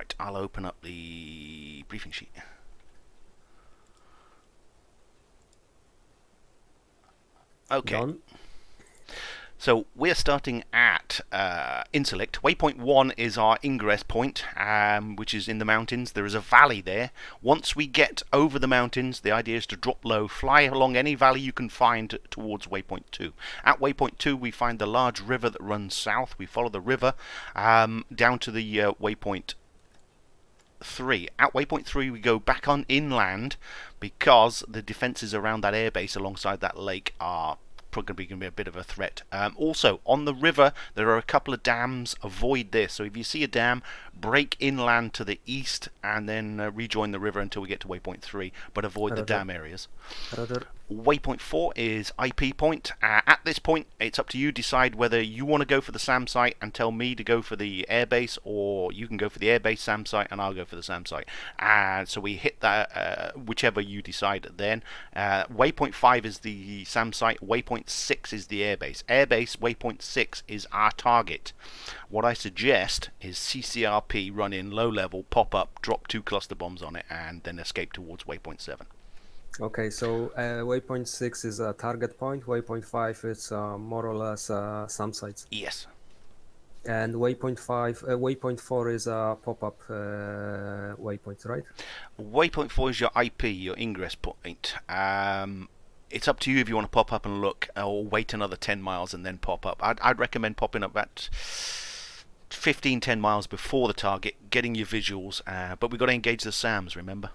Right, I'll open up the briefing sheet. Okay. Done. So we're starting at Inselect. Waypoint 1 is our ingress point, which is in the mountains. There is a valley there. Once we get over the mountains, the idea is to drop low, fly along any valley you can find towards Waypoint 2. At Waypoint 2, we find the large river that runs south. We follow the river down to the Waypoint 3. At Waypoint 3, we go back on inland because the defences around that airbase alongside that lake are probably going to be a bit of a threat. Also, on the river, there are a couple of dams. Avoid this. So if you see a dam, break inland to the east and then rejoin the river until we get to Waypoint 3, but avoid the dam areas. Waypoint 4 is IP point. At this point, it's up to you. Decide whether you want to go for the SAM site and tell me to go for the airbase, or you can go for the airbase SAM site and I'll go for the SAM site. So we hit that, whichever you decide then. Waypoint 5 is the SAM site. Waypoint 6 is the airbase. Airbase Waypoint 6 is our target. What I suggest is CCRP, run in low level, pop up, drop 2 cluster bombs on it, and then escape towards Waypoint 7. Okay, so waypoint 6 is a target point, waypoint 5 is more or less SAM sites. Yes. And waypoint 4 is a pop-up waypoint, right? Waypoint 4 is your IP, your ingress point. It's up to you if you want to pop up and look, or wait another 10 miles and then pop up. I'd recommend popping up at 10 miles before the target, getting your visuals, but we've got to engage the SAMs, remember?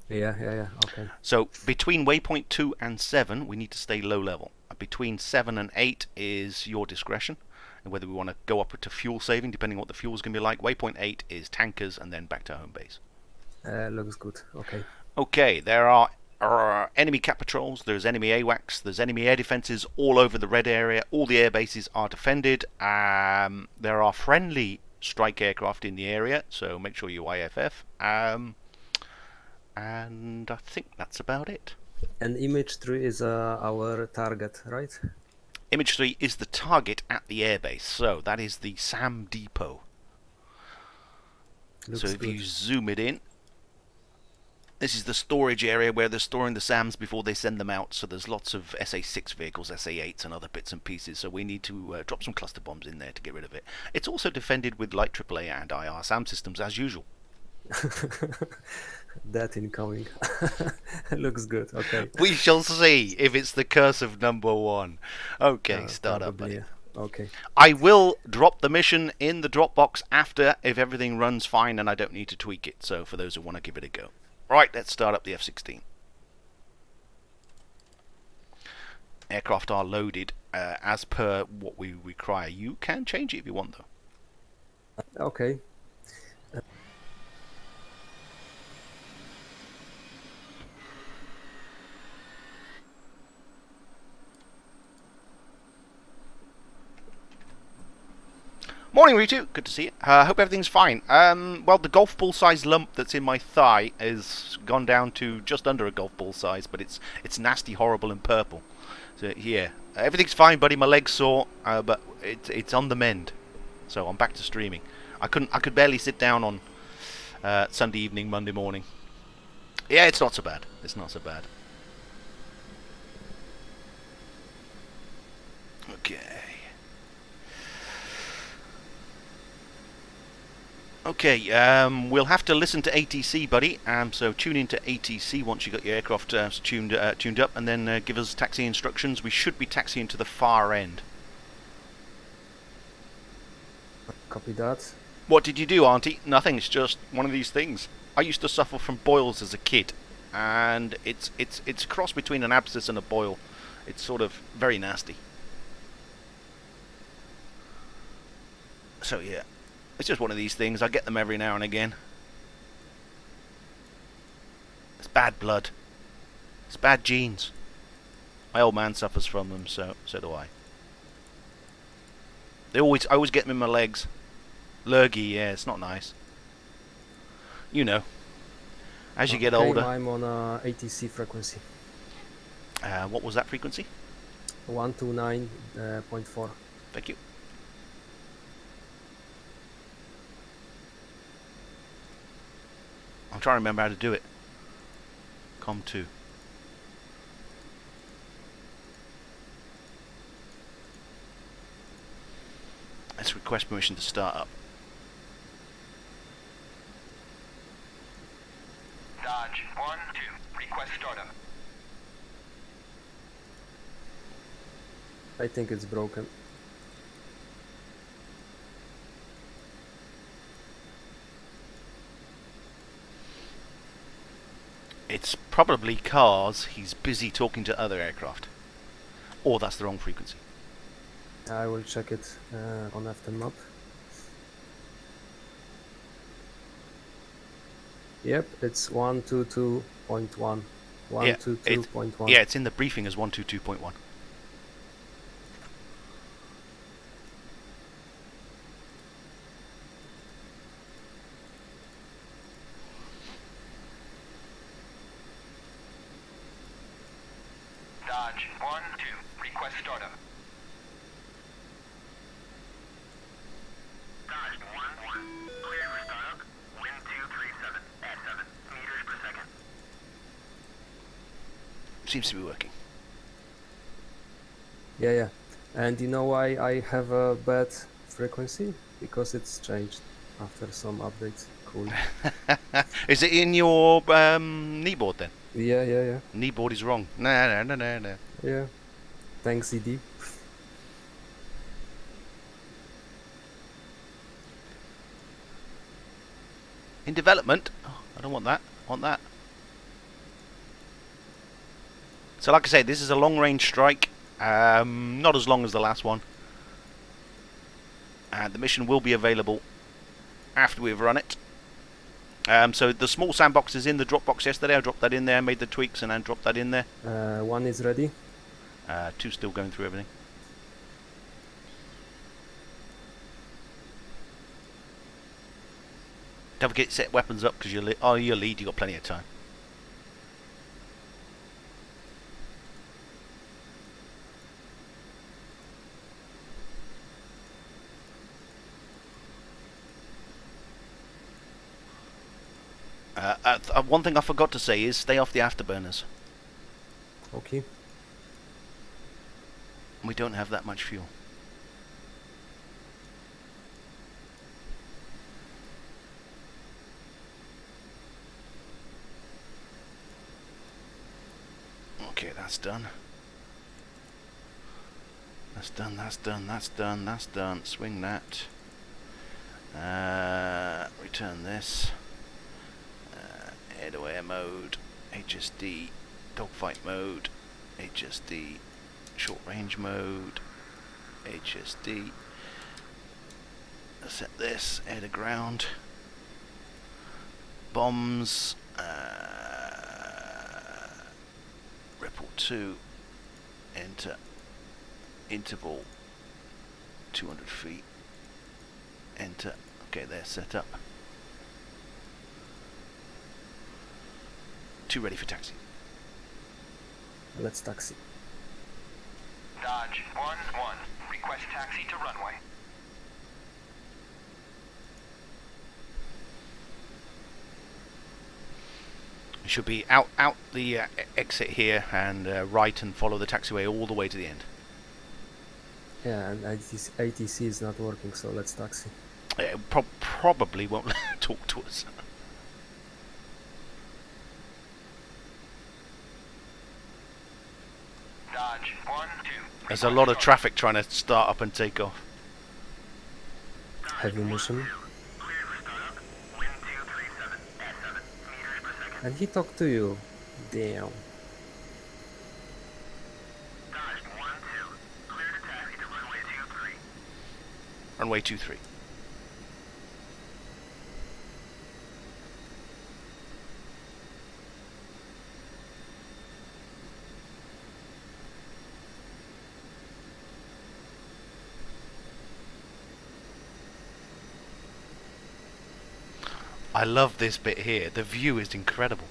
Yeah, okay. So between waypoint 2 and 7, we need to stay low level. Between 7 and 8 is your discretion, and whether we want to go up to fuel saving, depending on what the fuel is going to be like. Waypoint 8 is tankers, and then back to home base. Looks good, okay. Okay, there are enemy cat patrols, there's enemy AWACS, there's enemy air defences all over the red area. All the air bases are defended. There are friendly strike aircraft in the area, so make sure you IFF. And I think that's about it. And image 3 is our target, right? Image 3 is the target at the airbase, so that is the SAM depot. Looks so if good. you zoom it in, this is the storage area where they're storing the SAMs before they send them out. So there's lots of SA-6 vehicles, SA-8s and other bits and pieces, so we need to drop some cluster bombs in there to get rid of it. It's also defended with light AAA and IR SAM systems as usual. That incoming. Looks good, okay. We shall see if it's the curse of number 1. Okay, start up, buddy. Yeah. Okay. I will drop the mission in the Dropbox after, if everything runs fine and I don't need to tweak it, so for those who want to give it a go. Right, let's start up the F-16. Aircraft are loaded as per what we require. You can change it if you want, though. Okay. Morning, Ritu. Good to see you. Hope everything's fine. Well, the golf ball size lump that's in my thigh has gone down to just under a golf ball size, but it's nasty, horrible, and purple. So yeah, everything's fine, buddy. My leg's sore, but it's on the mend. So I'm back to streaming. I could barely sit down on Sunday evening, Monday morning. Yeah, it's not so bad. It's not so bad. Okay. Okay, we'll have to listen to ATC, buddy. So tune into ATC once you got your aircraft tuned up, and then give us taxi instructions. We should be taxiing to the far end. Copy that. What did you do, Auntie? Nothing. It's just one of these things. I used to suffer from boils as a kid, and it's a cross between an abscess and a boil. It's sort of very nasty. So yeah. It's just one of these things. I get them every now and again. It's bad blood. It's bad genes. My old man suffers from them, so do I. I always get them in my legs. Lurgy, yeah, it's not nice. You know. As you get older. I'm on ATC frequency. What was that frequency? 129.4. Thank you. I'm trying to remember how to do it. Com2. Let's request permission to start up. Dodge 1-2. Request startup. I think it's broken. It's probably cars he's busy talking to other aircraft. Or that's the wrong frequency. I will check it on After map. Yep, it's 122.1. 122.1. Yeah, it's in the briefing as 122.1. Dodge 1-2. Request startup. Dodge 1-1. Clear for startup. Wind 237 at 7 meters per second. Seems to be working. Yeah. And you know why I have a bad frequency? Because it's changed after some updates. Cool. Is it in your kneeboard then? Yeah. Kneeboard is wrong. No. Yeah. Thanks, ED. In development. Oh, I don't want that. I want that. So like I say, this is a long-range strike. Not as long as the last one. And the mission will be available after we've run it. So the small sandbox is in the Dropbox yesterday. I dropped that in there, made the tweaks, and then dropped that in there. One is ready. 2 still going through everything. Don't forget to set weapons up because you're lead. You got plenty of time. One thing I forgot to say is stay off the afterburners. Okay. We don't have that much fuel. Okay, that's done. That's done. Swing that. Return this. Air-to-air mode. HSD. Dogfight mode. HSD. Short range mode. HSD. Set this. Air to ground. Bombs. Ripple 2. Enter. Interval. 200 feet. Enter. Okay, they're set up. 2 ready for taxi. Let's taxi. Dodge 1-1. Request taxi to runway. You should be out the exit here and right and follow the taxiway all the way to the end. Yeah, and ATC is not working, so let's taxi. It probably won't talk to us. Dodge 1-2. There's a lot of traffic trying to start up and take off. Heavy mission. Clear for startup. Wind 237 at 7 meters per second. And he talked to you. Damn. Dodge 1-2. Clear to taxi to runway 23. Runway 23. I love this bit here. The view is incredible.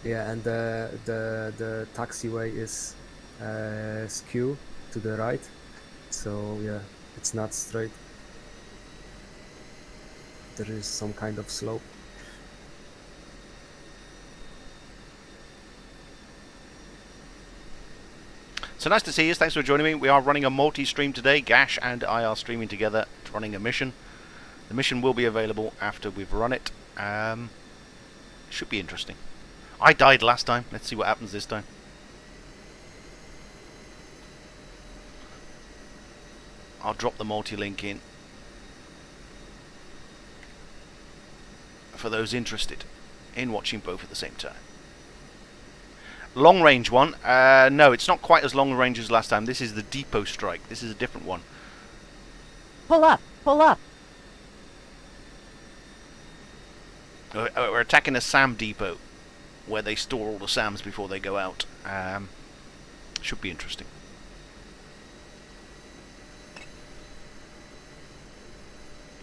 Yeah, and the taxiway is skew to the right, so yeah, it's not straight. There is some kind of slope. So nice to see you. Thanks for joining me. We are running a multi-stream today. Gash and I are streaming together, running a mission. The mission will be available after we've run it. Should be interesting. I died last time. Let's see what happens this time. I'll drop the multi-link in for those interested in watching both at the same time. Long range one. No, it's not quite as long range as last time. This is the depot strike. This is a different one. Pull up! Pull up! We're attacking a SAM depot where they store all the SAMs before they go out. Should be interesting.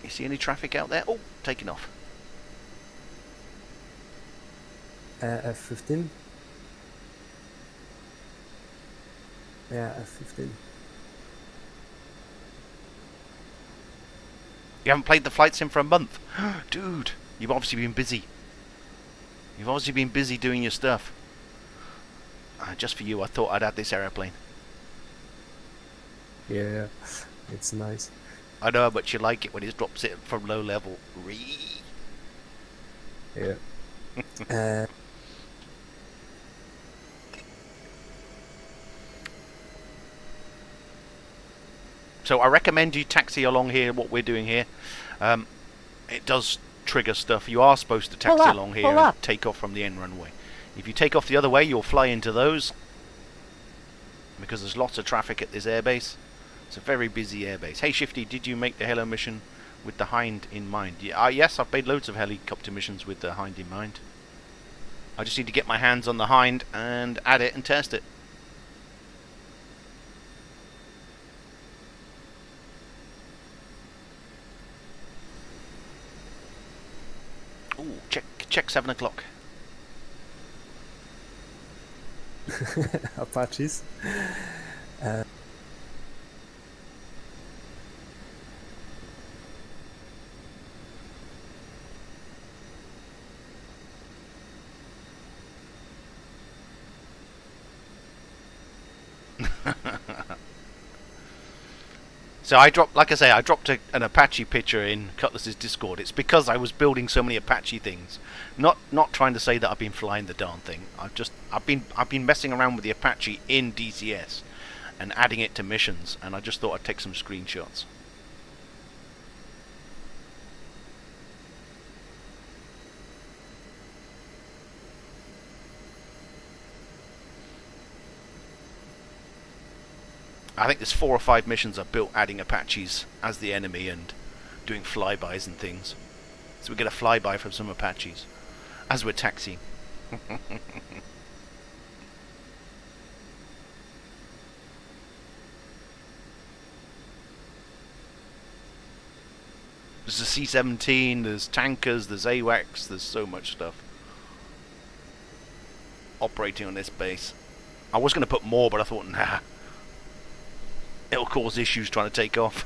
You see any traffic out there? Oh, taking off. F15. Yeah, F15. You haven't played the flight sim for a month? Dude, you've obviously been busy. You've obviously been busy doing your stuff. Just for you, I thought I'd add this aeroplane. Yeah, it's nice. I know how much you like it when it drops it from low level. Yeah. So I recommend you taxi along here, what we're doing here. It does trigger stuff. You are supposed to taxi along here and take off from the end runway. If you take off the other way, you'll fly into those. Because there's lots of traffic at this airbase. It's a very busy airbase. Hey Shifty, did you make the Helo mission with the Hind in mind? Yeah, yes, I've made loads of helicopter missions with the Hind in mind. I just need to get my hands on the Hind and add it and test it. Ooh, check 7 o'clock. Apaches. So I dropped, like I say, I dropped an Apache picture in Cutlass's Discord. It's because I was building so many Apache things. Not trying to say that I've been flying the darn thing. I've been messing around with the Apache in DCS and adding it to missions, and I just thought I'd take some screenshots. I think there's 4 or 5 missions I've built adding Apaches as the enemy and doing flybys and things. So we get a flyby from some Apaches as we're taxiing. There's a C-17, there's tankers, there's AWACS, there's so much stuff operating on this base. I was going to put more, but I thought, nah. It'll cause issues trying to take off.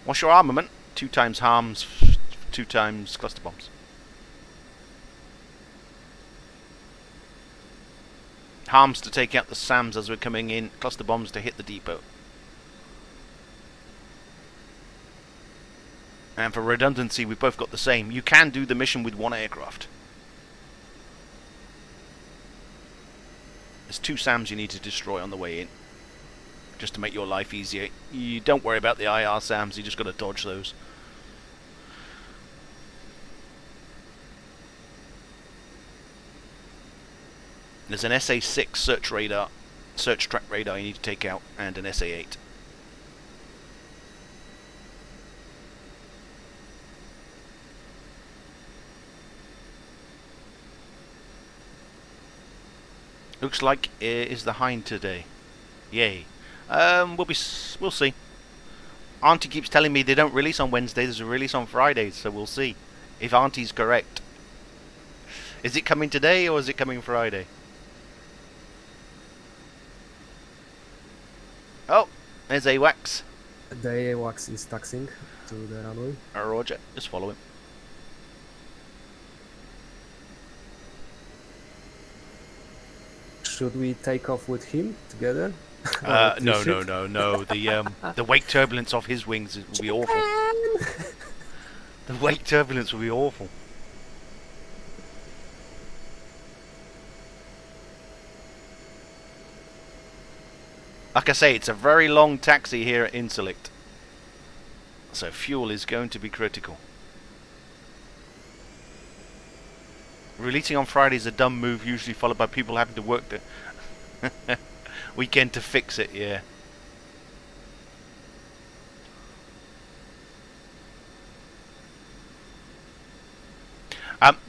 What's your armament? 2 times harms, 2 times cluster bombs. Harms to take out the SAMs as we're coming in, cluster bombs to hit the depot. And for redundancy, we've both got the same. You can do the mission with 1 aircraft. There's 2 SAMs you need to destroy on the way in, just to make your life easier. You don't worry about the IR SAMs, you just got to dodge those. There's an SA-6 search track radar you need to take out, and an SA-8. Looks like it is the Hind today. Yay. We'll see. Auntie keeps telling me they don't release on Wednesday, there's a release on Fridays, so we'll see if Auntie's correct. Is it coming today or is it coming Friday? Oh, there's AWACS. The AWACS is taxiing to the runway. Roger, just follow him. should we take off with him together? No. The wake turbulence off his wings will be awful. The wake turbulence will be awful. Like I say, it's a very long taxi here at Inselect, so fuel is going to be critical. Releasing on Friday is a dumb move, usually followed by people having to work the weekend to fix it, yeah.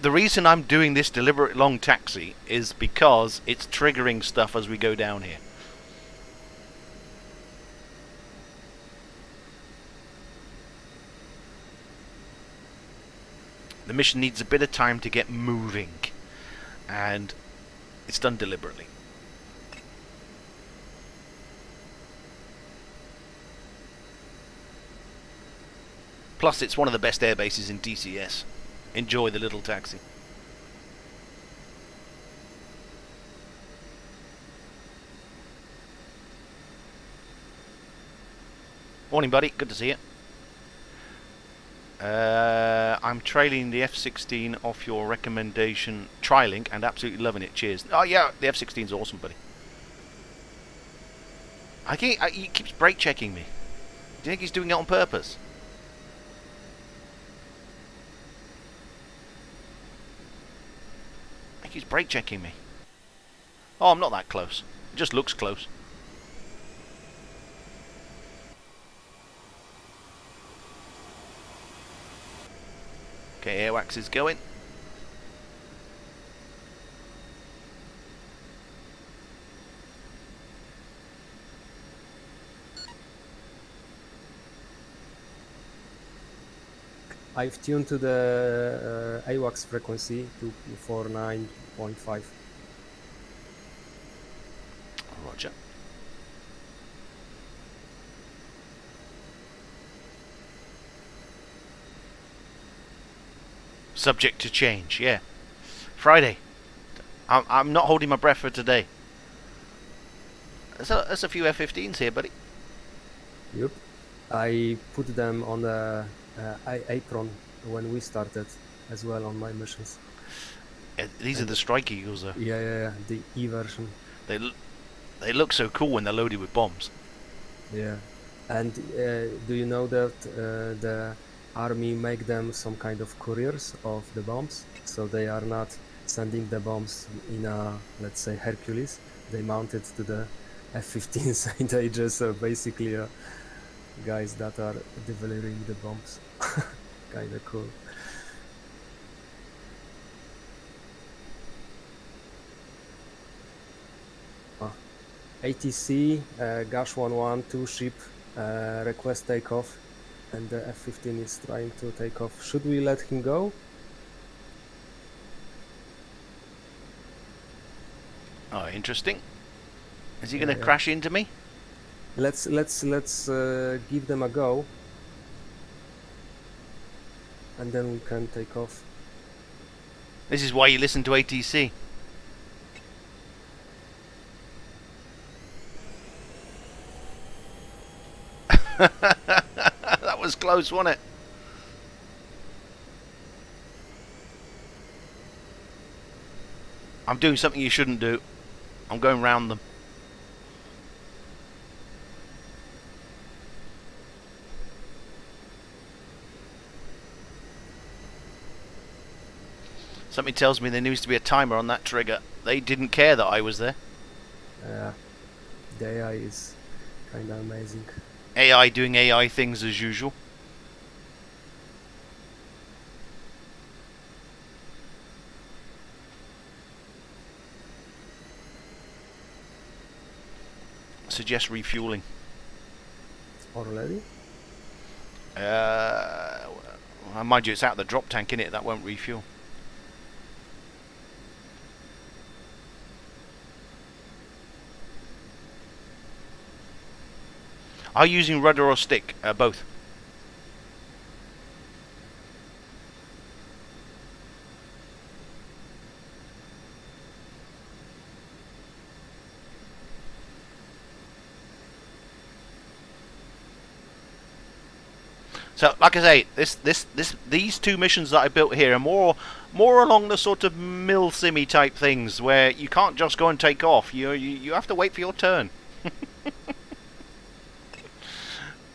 The reason I'm doing this deliberate long taxi is because it's triggering stuff as we go down here. The mission needs a bit of time to get moving, and it's done deliberately. Plus, it's one of the best air bases in DCS. Enjoy the little taxi. Morning, buddy. Good to see you. I'm trailing the F16 off your recommendation, trialing, and absolutely loving it. Cheers. Oh yeah, the F16 is awesome, buddy. He keeps brake checking me. Do you think he's doing it on purpose? I think he's brake checking me. Oh, I'm not that close. It just looks close. Okay, airwax is going. I've tuned to the AWACS frequency to 49.5. Roger. Subject to change, yeah. Friday. I'm not holding my breath for today. There's a few F-15s here, buddy. Yep. I put them on the apron when we started as well on my missions. These are the Strike Eagles, though. Yeah. The Evasion. They look so cool when they're loaded with bombs. Yeah. And do you know that the army make them some kind of couriers of the bombs? So they are not sending the bombs in a, let's say, Hercules. They mount it to the F-15 Saint Aegis, so basically guys that are delivering the bombs. Kinda cool. ATC, Gash 2 ship, request takeoff, and the F-15 is trying to take off. Should we let him go? Oh, interesting. Is he going to crash into me? Let's give them a go, and then we can take off. This is why you listen to ATC. That was close, wasn't it? I'm doing something you shouldn't do. I'm going round them. Something tells me there needs to be a timer on that trigger. They didn't care that I was there. The AI is kind of amazing. AI doing AI things as usual. Suggest refueling. Already? Mind you, it's out of the drop tank, innit? That won't refuel. Are you using rudder or stick? Both. So, like I say, these two missions that I built here are more along the sort of mill simmy type things where you can't just go and take off. You have to wait for your turn.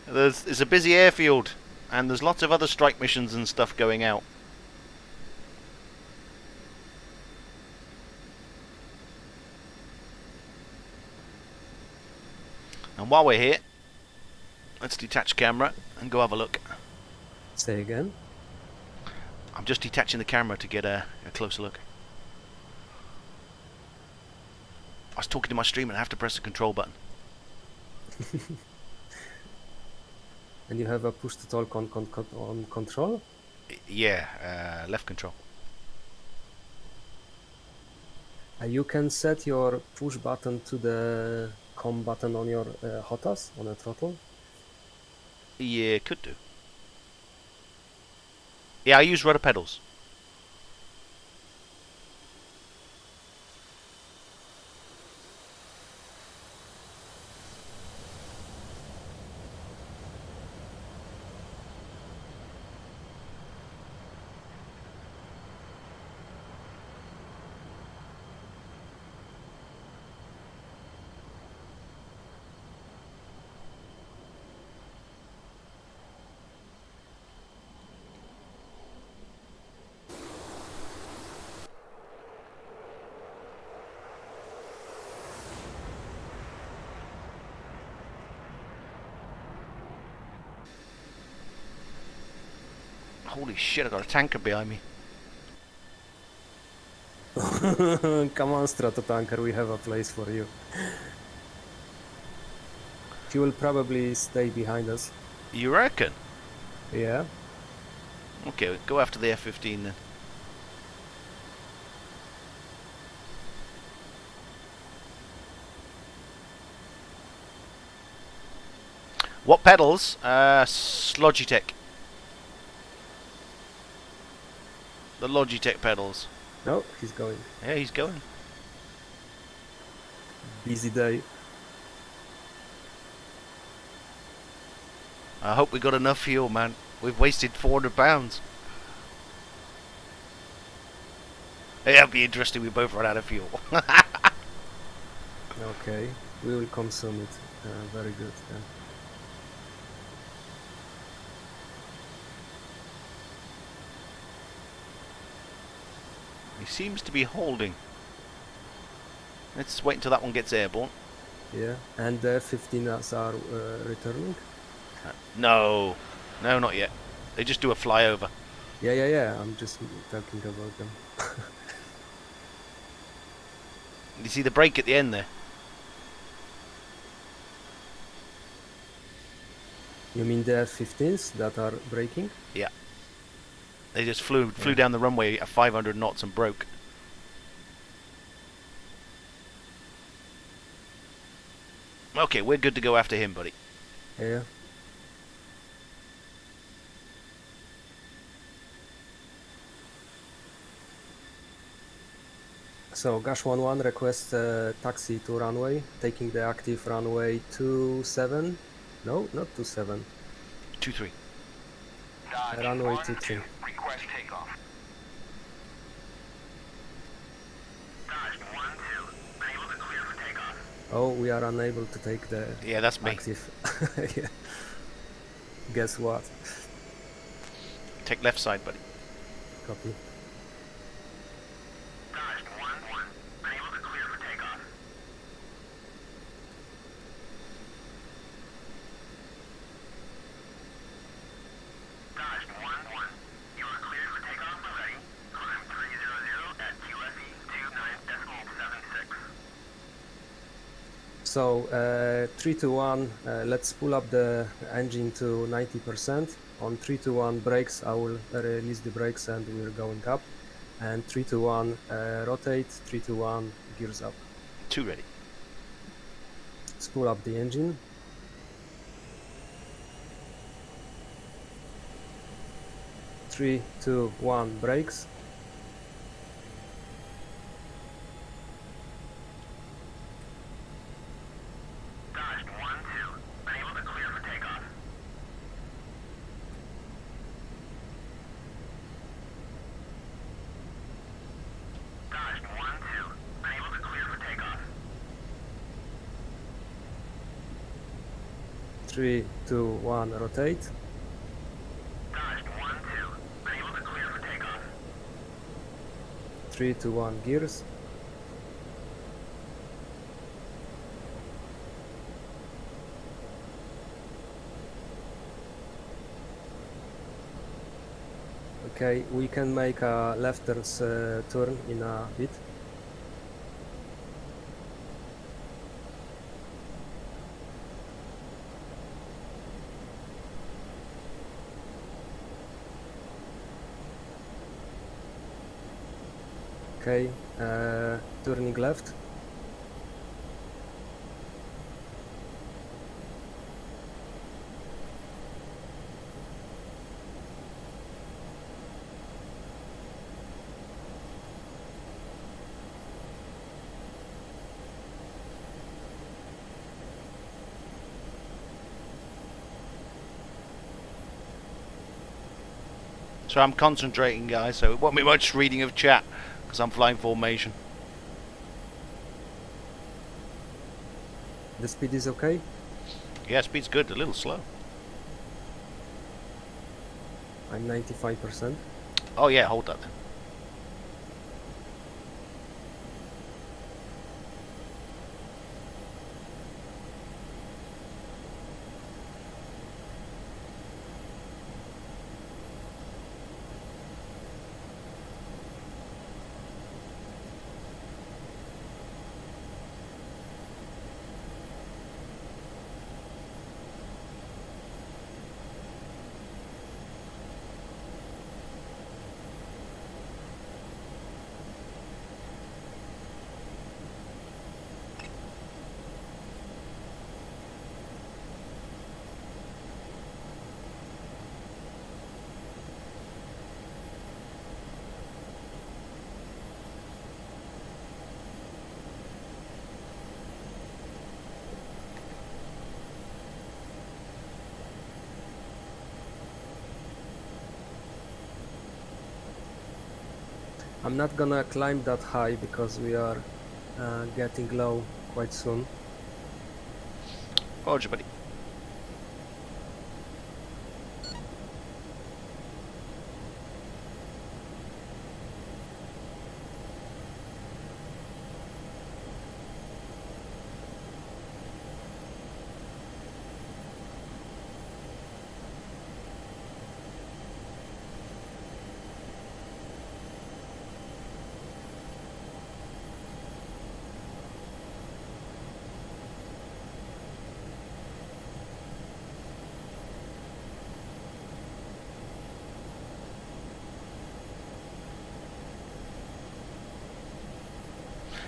It's a busy airfield, and there's lots of other strike missions and stuff going out. And while we're here, let's detach camera and go have a look. Say again. I'm just detaching the camera to get a closer look. I was talking to my stream and I have to press the control button. And you have a push to talk on control? Yeah, left control. You can set your push button to the COM button on your HOTAS, on a throttle. Yeah, could do. Yeah, I use rudder pedals. Holy shit, I got a tanker behind me. Come on, Stratotanker, we have a place for you. He will probably stay behind us. You reckon? Yeah. Okay, go after the F-15 then. What pedals? Logitech. The Logitech pedals. No, he's going. Yeah, he's going. Busy day. I hope we got enough fuel, man. We've wasted 400 pounds. It'll be interesting. We both run out of fuel. Okay, we will consume it. Very good then. He seems to be holding. Let's wait until that one gets airborne. Yeah, and the 15s are returning? No, not yet. They just do a flyover. Yeah, I'm just talking about them. You see the break at the end there? You mean the F-15s that are braking? Yeah. They just flew down the runway at 500 knots and broke. Okay, we're good to go after him, buddy. Yeah. So Gash11 requests taxi to runway, taking the active runway 27. No, not 27. 2-3. Dodge Runway 1-2, 23. request takeoff. Dodge 1-2, unable to clear for takeoff. Oh, we are unable to take the Yeah, that's me. active. Yeah. Guess what? Take left side, buddy. Copy. Dodge 1-1, unable to clear for takeoff. Dodge 1-1, you are cleared for takeoff already. Climb 300 at QFE 29.76. So 3 to 1, let's pull up the engine to 90%. On 3 to 1 brakes, I will release the brakes and we're going up. And 3 to 1 rotate, 3 to 1 gears up. 2 ready. Let's pull up the engine. Three, two, one, brakes. Dodge 1-2, unable to clear for takeoff. 3, 2, 1, rotate. Dodge 1, 2. Unable to clear for takeoff. 3, 2, 1, gears. Okay, we can make a left turn in a bit. Okay, turning left. So I'm concentrating, guys, so it won't be much reading of chat, because I'm flying formation. The speed is okay. Yeah, speed's good, a little slow. I'm 95%. Oh yeah, hold that then. I'm not gonna climb that high because we are getting low quite soon. Roger, buddy.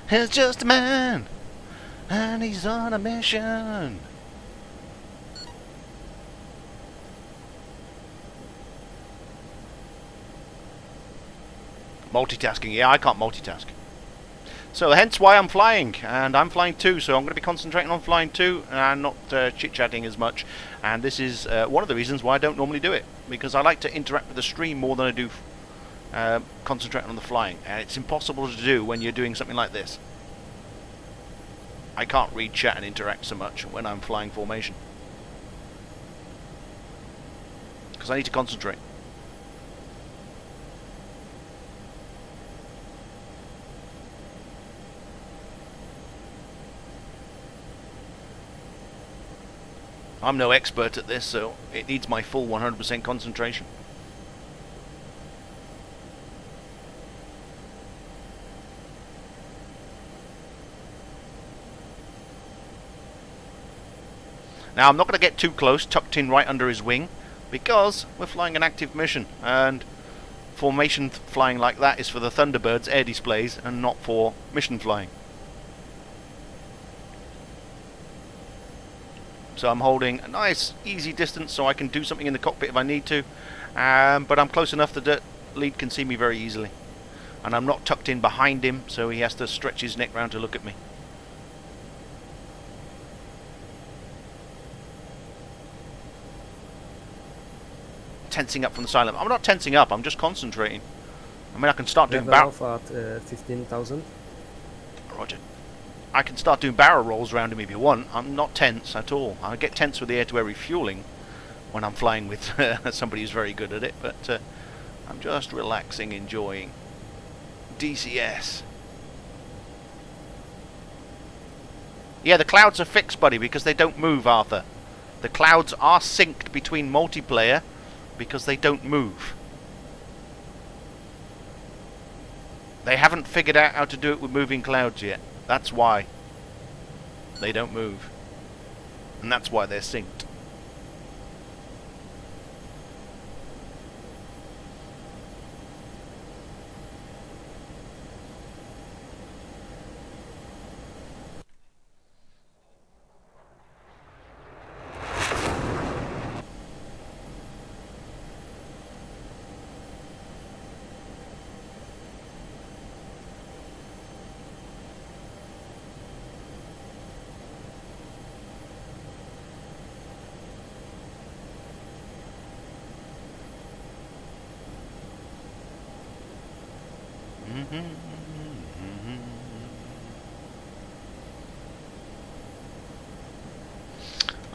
He's just a man, and he's on a mission. Multitasking, yeah, I can't multitask. So hence why I'm flying, and I'm flying too, so I'm going to be concentrating on flying too, and not chit-chatting as much. And this is one of the reasons why I don't normally do it, because I like to interact with the stream more than I do concentrating on the flying, and it's impossible to do when you're doing something like this. I can't read chat and interact so much when I'm flying formation, because I need to concentrate. I'm no expert at this, so it needs my full 100% concentration. Now I'm not going to get too close, tucked in right under his wing, because we're flying an active mission, and formation flying like that is for the Thunderbirds air displays and not for mission flying. So I'm holding a nice easy distance so I can do something in the cockpit if I need to, but I'm close enough that the lead can see me very easily, and I'm not tucked in behind him so he has to stretch his neck round to look at me. Tensing up from the silent. I'm not tensing up, I'm just concentrating. I mean, I can start doing Level off at 15,000. Roger. I can start doing barrel rolls around him if you want. I'm not tense at all. I get tense with the air-to-air refueling when I'm flying with somebody who's very good at it, but I'm just relaxing, enjoying DCS. Yeah, the clouds are fixed, buddy, because they don't move, Arthur. The clouds are synced between multiplayer because they don't move. They haven't figured out how to do it with moving clouds yet. That's why they don't move. And that's why they're synced.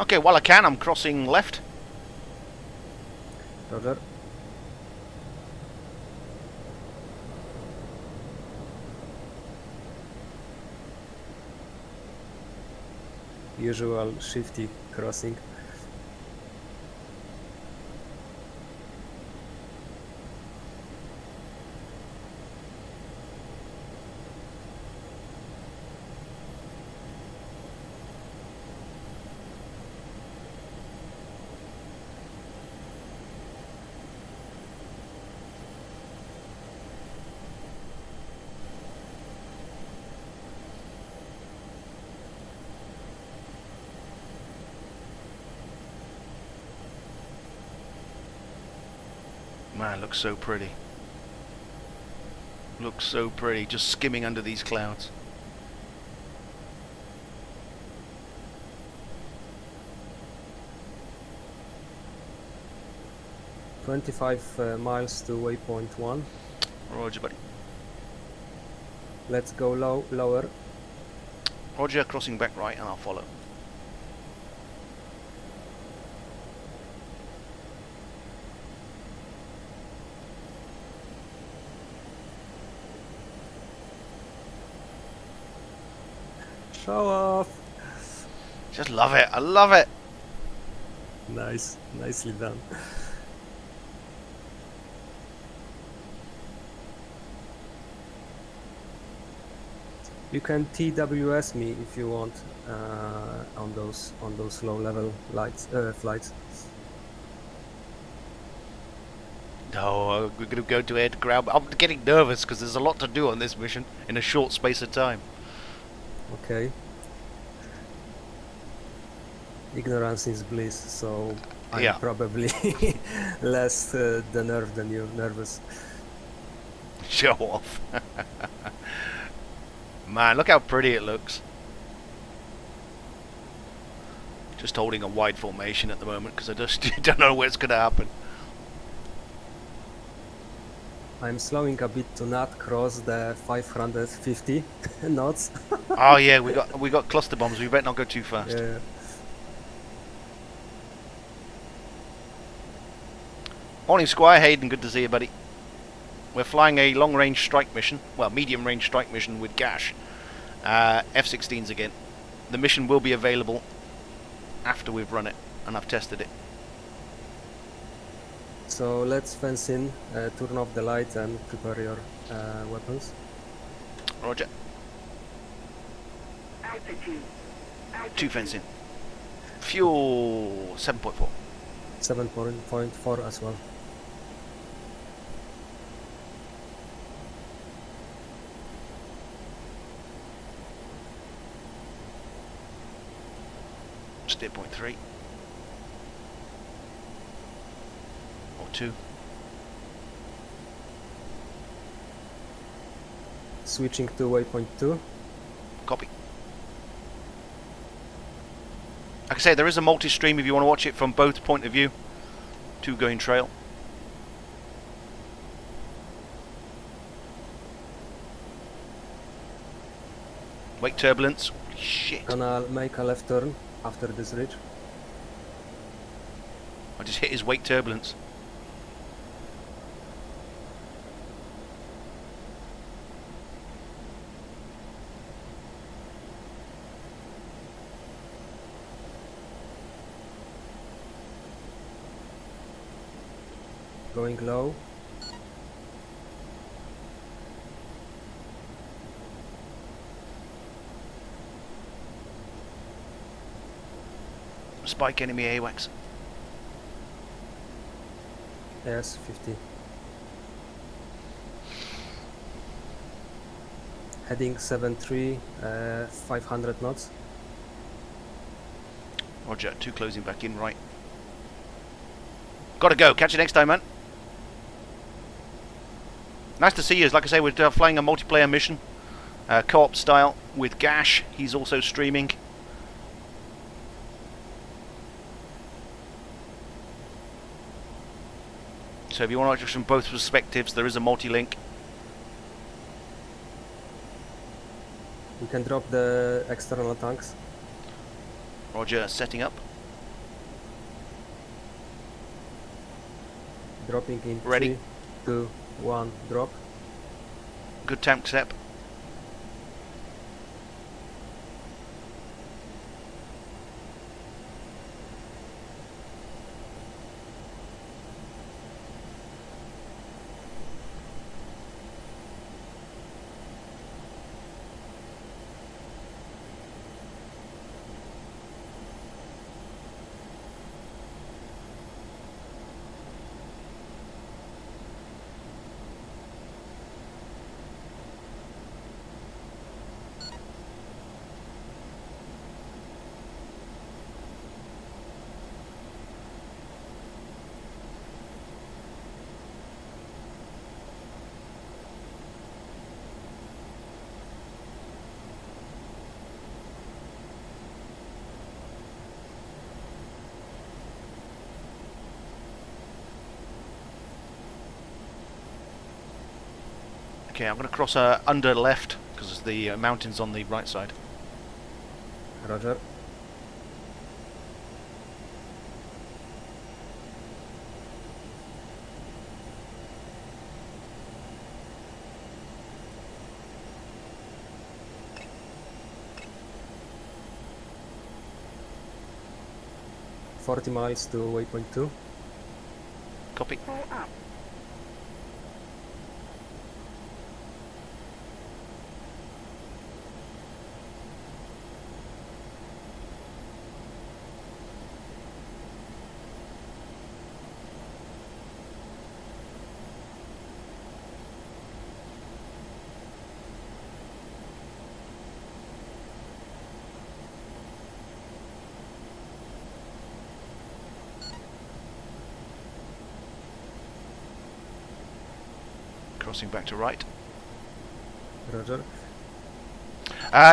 Okay, while I can, I'm crossing left. Roger. Usual shifty crossing. Man, looks so pretty. Looks so pretty, just skimming under these clouds. "25 miles to waypoint 1. Roger, buddy. Let's go lower. Roger, crossing back right, and I'll follow. Show off! Just love it. I love it. Nice, nicely done. You can TWS me if you want on those low level flights. No, we're going to go to air to ground. I'm getting nervous because there's a lot to do on this mission in a short space of time. Okay. Ignorance is bliss, so I'm Yeah. probably less the nerve than you, nervous. Show off. Man, look how pretty it looks. Just holding a wide formation at the moment because I just don't know where it's going to happen. I'm slowing a bit to not cross the 550 knots. Oh yeah, we got cluster bombs. We better not go too fast. Yeah. Morning, Squire Hayden. Good to see you, buddy. We're flying a long-range strike mission. Well, medium-range strike mission with Gash. F-16s again. The mission will be available after we've run it and I've tested it. So let's fence in, turn off the light and prepare your weapons. Roger. Altitude. 2 fencing. Fuel 7.4. 7.4 as well. Steer 0.3. Or 2. Switching to waypoint 2. Copy. Like I say, there is a multi-stream if you want to watch it from both point of view. 2 going trail. Wake turbulence. Holy shit. Gonna make a left turn after this ridge. I just hit his wake turbulence. Going low. Spike enemy AWACS. Yes, 50. Heading 7-3, 500 knots. Roger, 2 closing back in right. Gotta go, catch you next time, man. Nice to see you. Like I say, we're flying a multiplayer mission, co-op style, with Gash. He's also streaming. So if you want to watch from both perspectives, there is a multi-link. We can drop the external tanks. Roger, setting up. Dropping in Ready. 3, 2, 1, drop. Good tank step. Okay, I'm going to cross under left because the mountain's on the right side. Roger. .40 miles to waypoint 2. Copy. Pull up. Crossing back to right. Roger.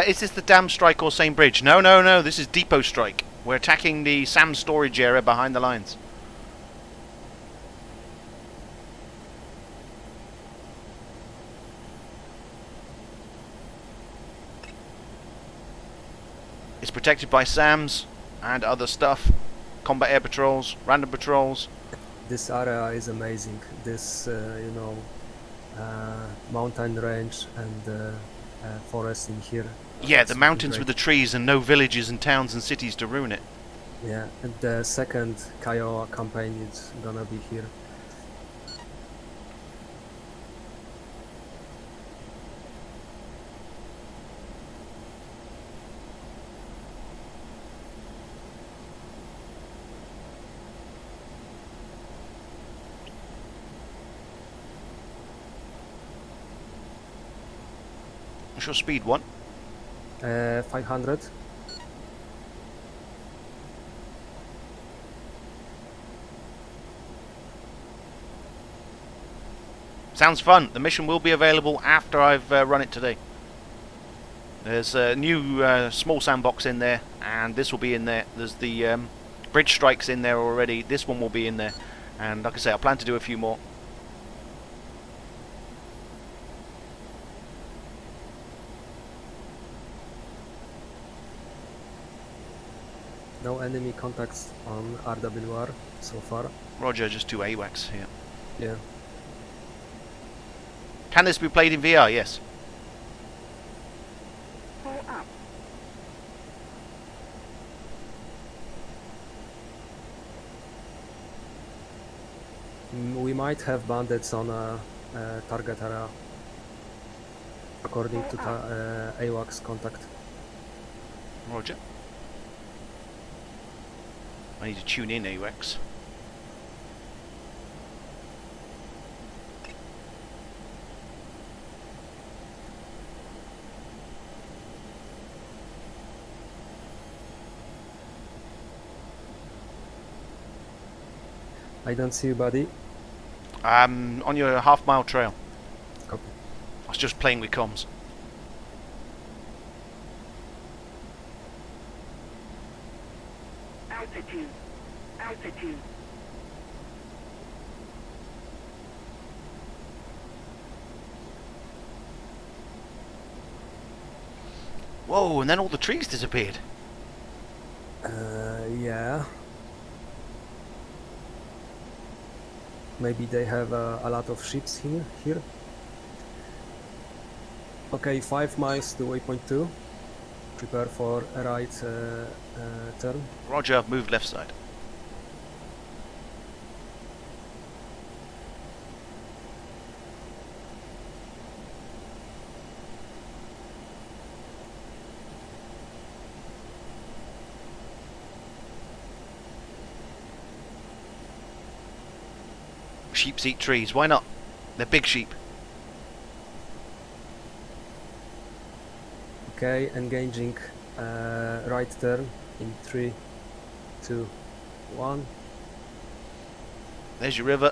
Is this the dam strike or same bridge? No, no, no. This is depot strike. We're attacking the SAM storage area behind the lines. It's protected by SAMs and other stuff. Combat air patrols, random patrols. This area is amazing. This, mountain range and forest in here. Yeah, It's the mountains great. with the trees and no villages and towns and cities to ruin it. Yeah, and the second Kiowa campaign is gonna be here. What's your speed, one? 500. Sounds fun. The mission will be available after I've run it today. There's a new small sandbox in there, and this will be in there. There's the bridge strikes in there already. This one will be in there. And like I say, I plan to do a few more. No enemy contacts on RWR so far. Roger, just 2 AWACS here. Yeah. Can this be played in VR? Yes. Pull up. We might have bandits on a target area, according to AWACS contact. Roger. I need to tune in AWACS. I don't see you, buddy. On your half-mile trail. Copy. I was just playing with comms. Altitude. Altitude. Whoa, and then all the trees disappeared. Yeah. Maybe they have a lot of ships here. Okay, 5 miles to waypoint 2. Prepare for a right turn. Roger, move left side. Sheeps eat trees, why not? They're big sheep. Okay, engaging right turn in 3, 2, 1, There's your river.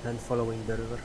and following the river.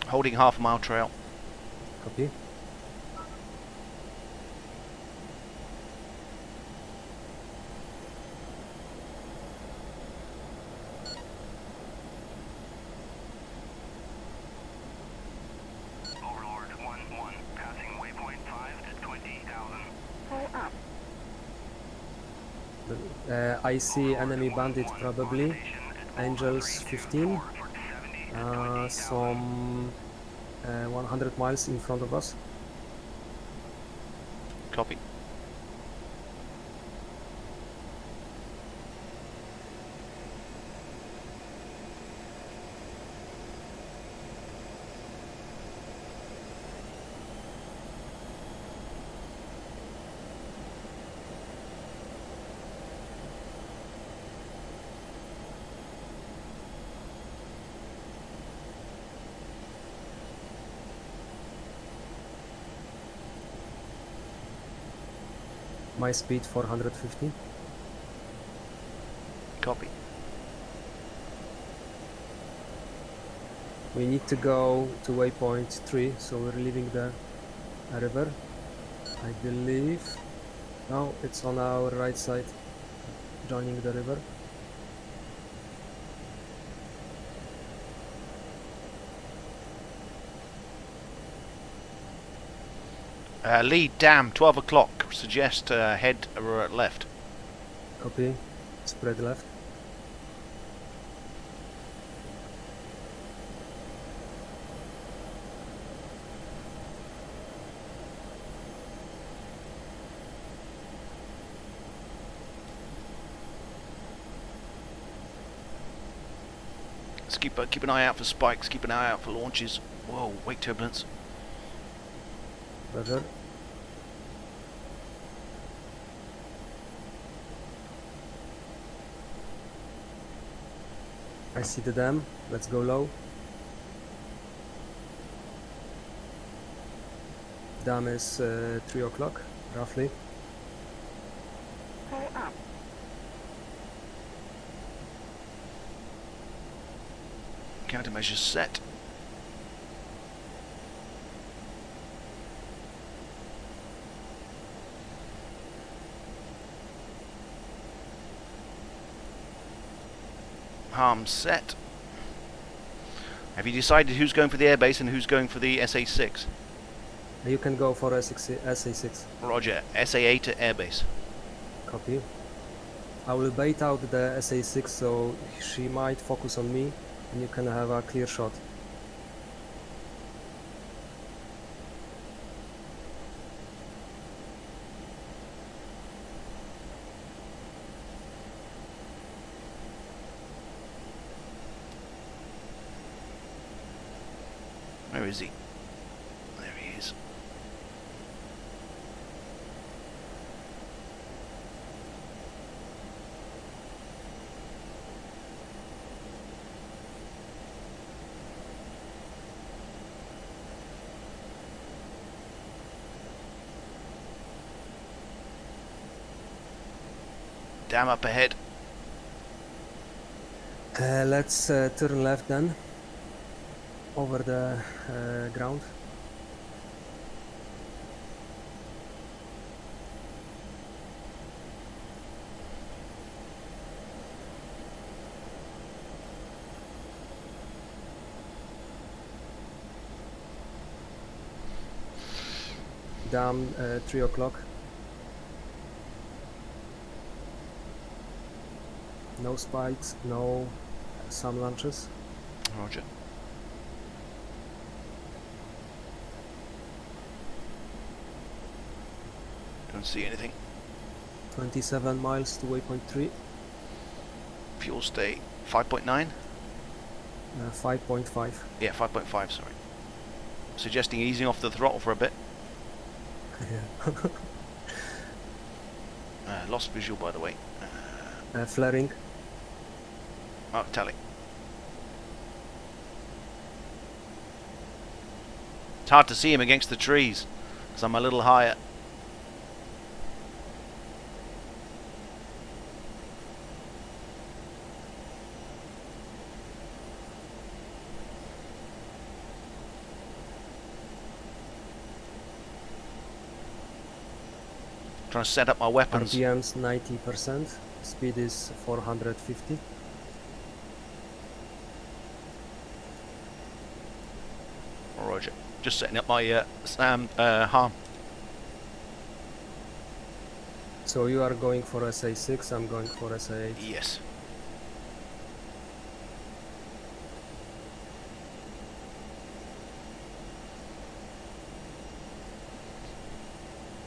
Holding half-mile trail. Copy. Overlord 1-1, passing waypoint 5 to 20,000. Pull up. I see enemy bandit probably. Angels 15. Some 100 miles in front of us. Copy. My speed 450. Copy. We need to go to waypoint 3, so we're leaving the river, I believe. No, it's on our right side, joining the river. Lead dam, 12 o'clock. Suggest head left. Copy. Spread left. Let's keep an eye out for spikes, keep an eye out for launches. Whoa, wake turbulence. Roger. I see the dam. Let's go low. Dam is 3 o'clock, roughly. Pull up. Countermeasures set. Harm set. Have you decided who's going for the airbase and who's going for the SA6? You can go for SA6. Roger. SA8 to airbase. Copy. I will bait out the SA6 so she might focus on me and you can have a clear shot. Where is he? There he is. Dam up ahead. Let's turn left then, over the ground. Dam 3 o'clock. No spikes, no SAM launches. Roger. Don't see anything. 27 miles to waypoint 3. Fuel stay 5.9? 5.5. Yeah, 5.5, sorry. Suggesting easing off the throttle for a bit. Yeah. Lost visual, by the way. Flaring. Oh, tally. It's hard to see him against the trees, because I'm a little higher. Trying to set up my weapons. RPM's 90%. Speed is 450. Roger. Just setting up my harm. So you are going for SA6, I'm going for SA8. Yes.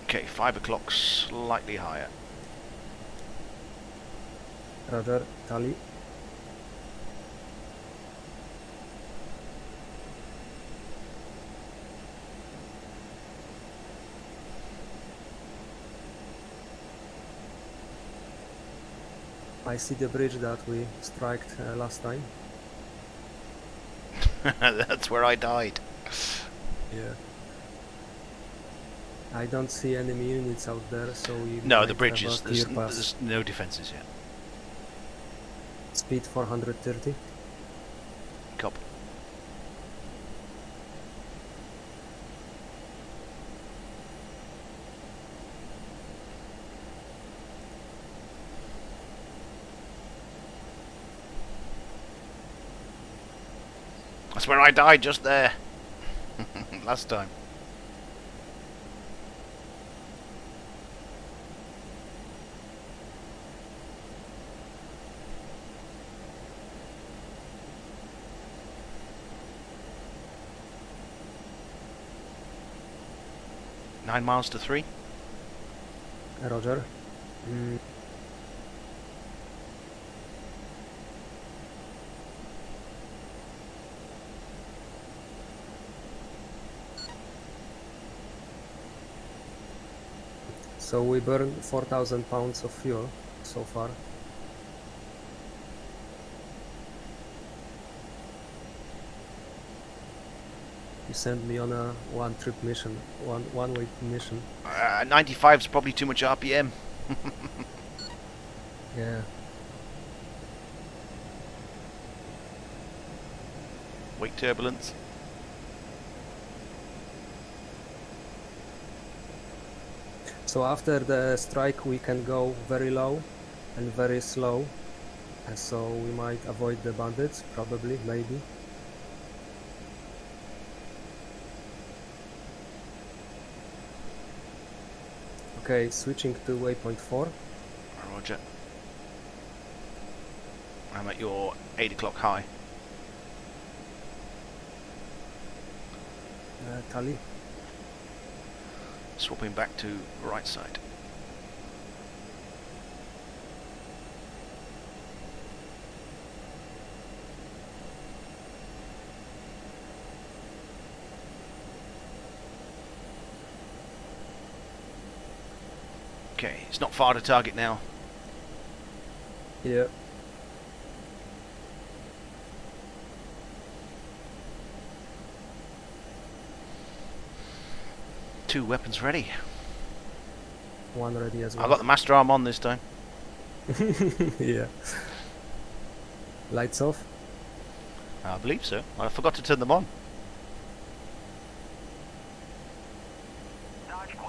Okay, 5 o'clock, slightly higher. Roger, tally. I see the bridge that we striked last time. That's where I died. Yeah. I don't see enemy units out there, so we No, might the bridge have a is clear pass. there's no defences yet. Speed 430. Copy. That's where I died, just there. Last time. Nine miles to 3. Roger. So we burned 4,000 pounds of fuel so far. You sent me on a one-trip mission, one-way mission. 95 is probably too much RPM. Yeah. Wake turbulence. So after the strike we can go very low and very slow, and so we might avoid the bandits, probably, maybe. Okay, switching to waypoint 4. Roger. I'm at your 8 o'clock high. Tally. Swapping back to right side. Okay, it's not far to target now. Yeah. Two weapons ready. One ready as well. I've got the master arm on this time. Yeah. Lights off. I believe so. I forgot to turn them on. Dodge 1-2,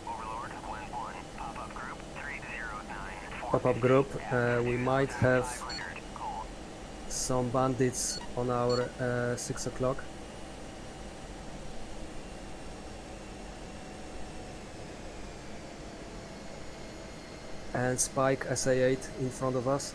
Overlord 1-1, pop-up group 309. Pop-up group. We might have some bandits on our 6 o'clock. And Spike SA8 in front of us.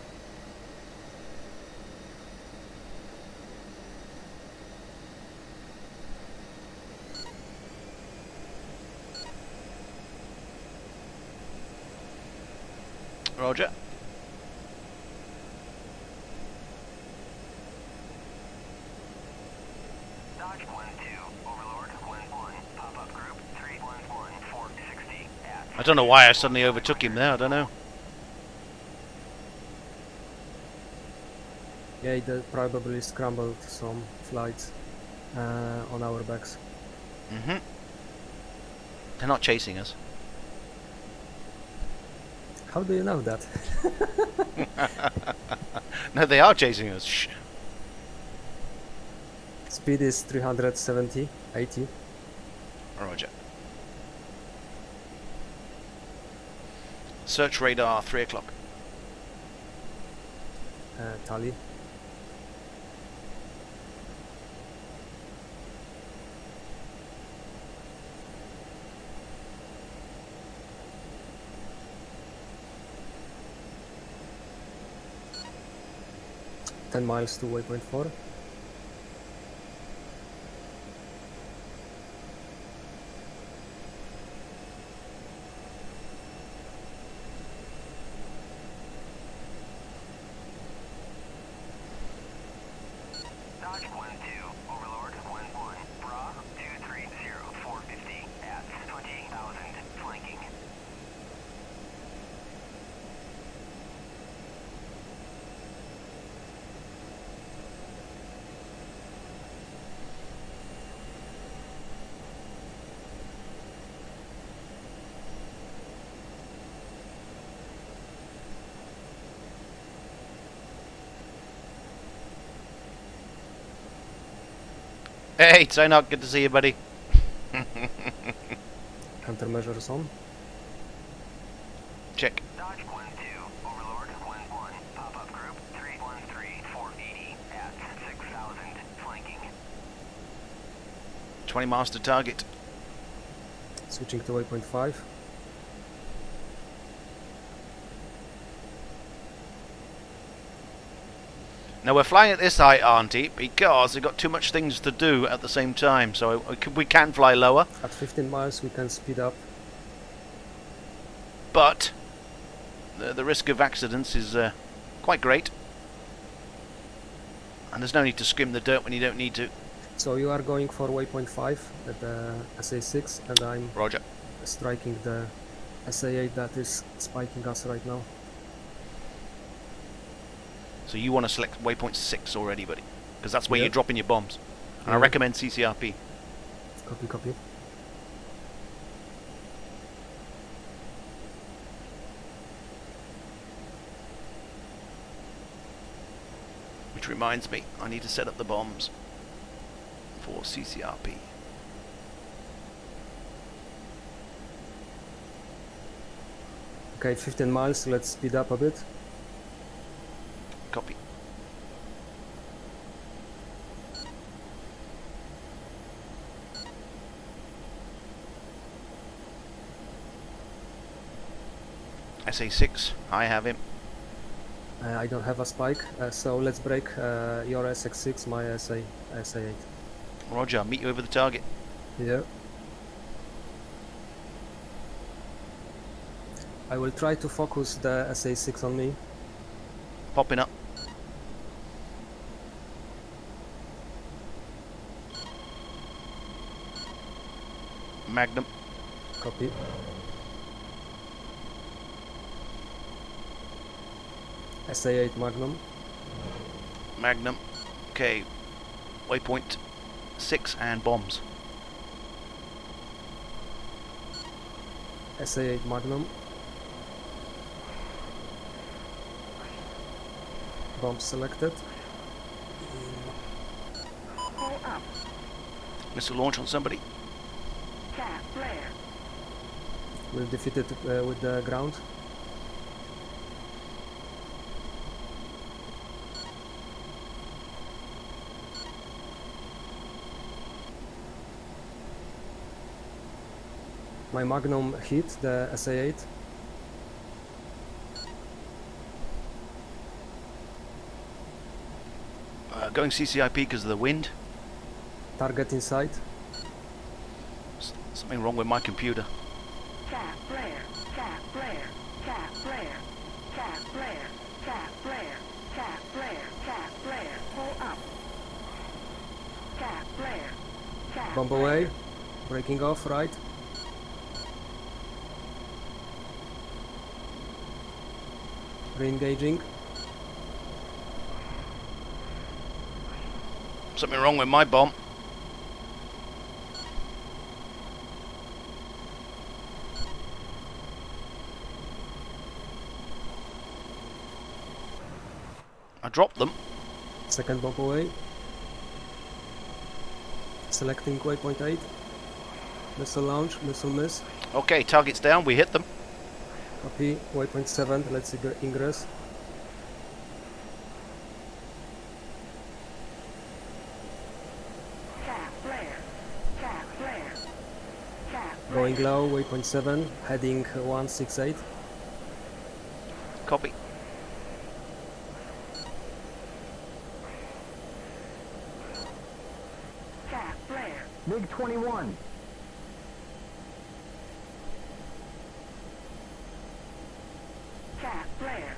Roger. Dodge 1-2, Overlord 1-1, pop-up group 311, 460 at... I don't know why I suddenly overtook him there, I don't know. Yeah, they probably scrambled some flights on our backs. Mm-hmm. They're not chasing us. How do you know that? No, they are chasing us. Shh. Speed is 370, 80. Roger. Search radar, 3 o'clock. Tally. Ten miles to waypoint 4. Dodge 1-2, Overlord 1-1, Bra 230, 450 at 20,000, flanking. Hey, Tynok, good to see you, buddy. Countermeasures on. Check. Dodge 1-2, Overlord 1-1, pop-up group 313, 480 at 6,000, flanking. 20 miles to target. Switching to waypoint 5. Now we're flying at this height, auntie, because we've got too much things to do at the same time. So we can fly lower, At 15 miles we can speed up. but the risk of accidents is quite great. And there's no need to skim the dirt when you don't need to. So you are going for waypoint 5 at the SA6 and I'm Roger. striking the SA8 that is spiking us right now. So you want to select waypoint 6 already, buddy, because that's where Yeah. you're dropping your bombs. And I Yeah. recommend CCRP. Copy, copy. Which reminds me, I need to set up the bombs for CCRP. Okay, 15 miles, let's speed up a bit. Copy. SA6, I have him. I don't have a spike, so let's break your SX6, my SA8. Roger, I'll meet you over the target. Yeah. I will try to focus the SA6 on me. Popping up. Magnum. Copy. SA8 Magnum. Magnum. Okay. Waypoint 6 and bombs. SA8 Magnum. Bombs selected. Pull up. Missile launch on somebody. Cat flare. We'll defeat it with the ground. My Magnum hit the SA8. Going CCIP because of the wind. Target in sight. Something wrong with my computer. Cat flare. Cat flare. Cat flare. Cat flare. Cat flare. Cat flare. Cat flare. Pull up. Cat flare. Cat Bomb flare. away. Breaking off, right. Re-engaging. Something wrong with my bomb. I dropped them. Second bomb away. Selecting waypoint 8. Missile launch, missile miss. Okay, target's down, we hit them. Copy. Waypoint 7, let's egress. Cat flare. Cat flare. Cat flare. Going low, waypoint 7, heading 168. Copy. Cat flare. MiG 21. Cat flare.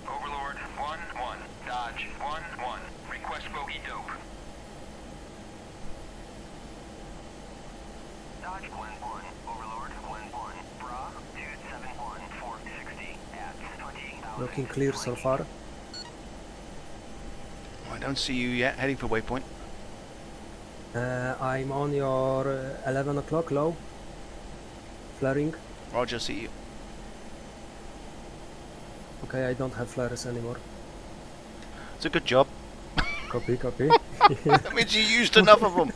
Overlord 1-1. Dodge 1-1. Request bogey dope. Dodge Glen 1. Overlord Glen 1. Bra 271 460 at 20,000. Looking clear so far. I don't see you yet, heading for waypoint. I'm on your 11 o'clock low. Flaring. Roger, see you. Okay, I don't have flares anymore. It's a good job. Copy, copy. That means you used enough of them.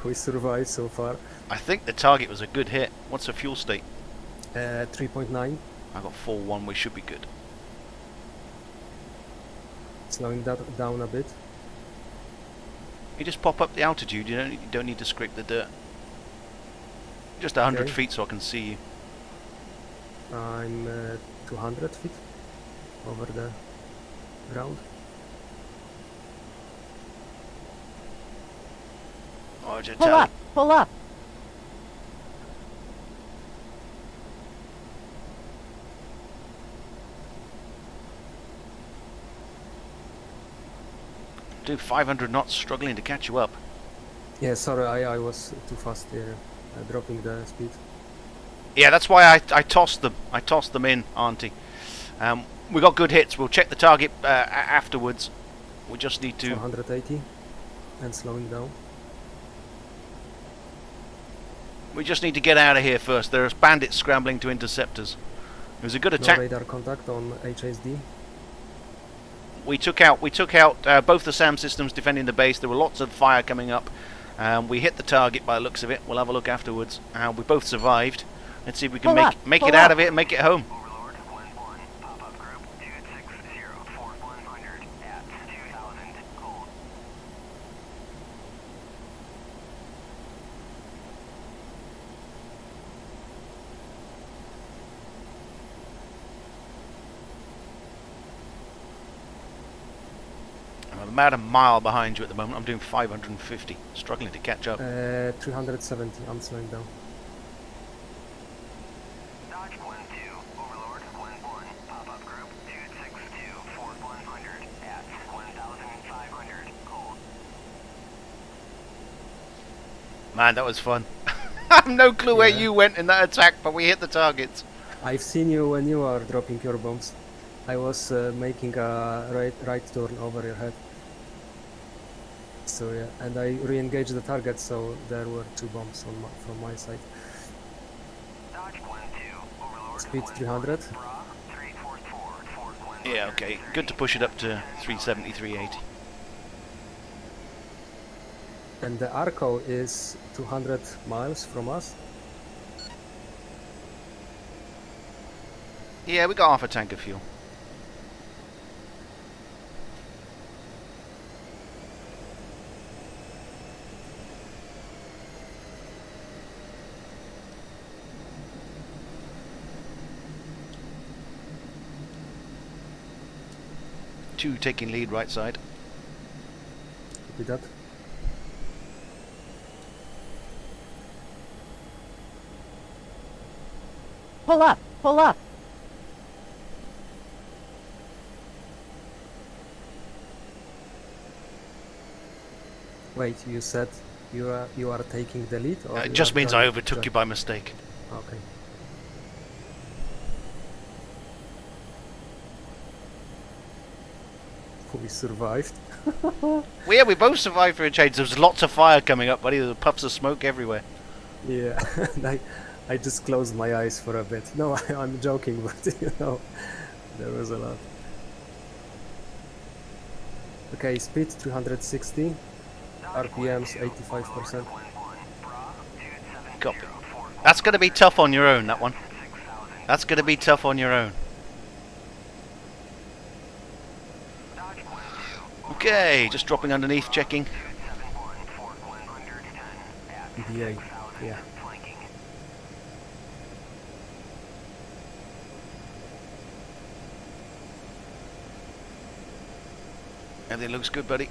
We survived so far. I think the target was a good hit. What's the fuel state? 3.9. I got 4-1, we should be good. Slowing that down a bit. You just pop up the altitude, you don't need to scrape the dirt. Just 100 Okay. feet so I can see you. I'm 200 feet over the ground. Roger, Pull tally. up! Pull up! Do 500 knots, struggling to catch you up. Yeah, sorry, I was too fast dropping the speed. Yeah, that's why I tossed them. I tossed them in, Auntie. We got good hits. We'll check the target afterwards. We just need to... 480 and slowing down. We just need to get out of here first. There's bandits scrambling to intercept us. It was a good No attack. radar contact on HSD. We took out both the SAM systems defending the base. There were lots of fire coming up. We hit the target by the looks of it. We'll have a look afterwards. We both survived. Let's see if we can make it out of it and make it home. Overlord, 1-1, pop-up group 260, 4100 at 2000, cold. I'm about a mile behind you at the moment. I'm doing 550, struggling to catch up. 370, I'm slowing down. Dodge 1-2, Overlord, 1-1, pop-up group 262, 4100 at 1500, cold. Man, that was fun. I have no clue where Yeah. you went in that attack, but we hit the targets. I've seen you when you are dropping your bombs. I was making a right turn over your head. So yeah, and I re-engaged the target, so there were 2 bombs on from my side. Dodge 1-2, Overlord, Speed 1-1, 300. Bra 344, 4100. Yeah, okay. Good to push it up to 370, 380. And the Arco is 200 miles from us. Yeah, we got half a tank of fuel. Two taking lead right side. Copy that. Pull up! Pull up! Wait, you said you are taking the lead, or It you just are means I joining- overtook you by mistake. Okay. We survived. Well, yeah, we both survived for a change. There was lots of fire coming up, buddy. There were puffs of smoke everywhere. Yeah, and I just closed my eyes for a bit. No, I'm joking, but you know, there was a lot. Okay, speed 360, RPMs 85%. Copy. That's going to be tough on your own, that one. That's going to be tough on your own. Okay, just dropping underneath, checking. BA, yeah. Everything looks good, buddy.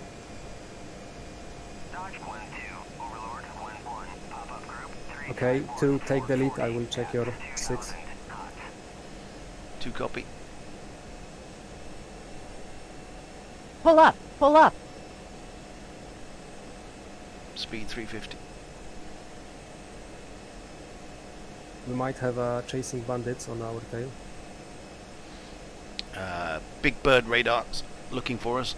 Okay, to take the lead, I will check your 6. 2 copy. Pull up! Pull up! Speed 350. We might have chasing bandits on our tail. Big bird radars looking for us.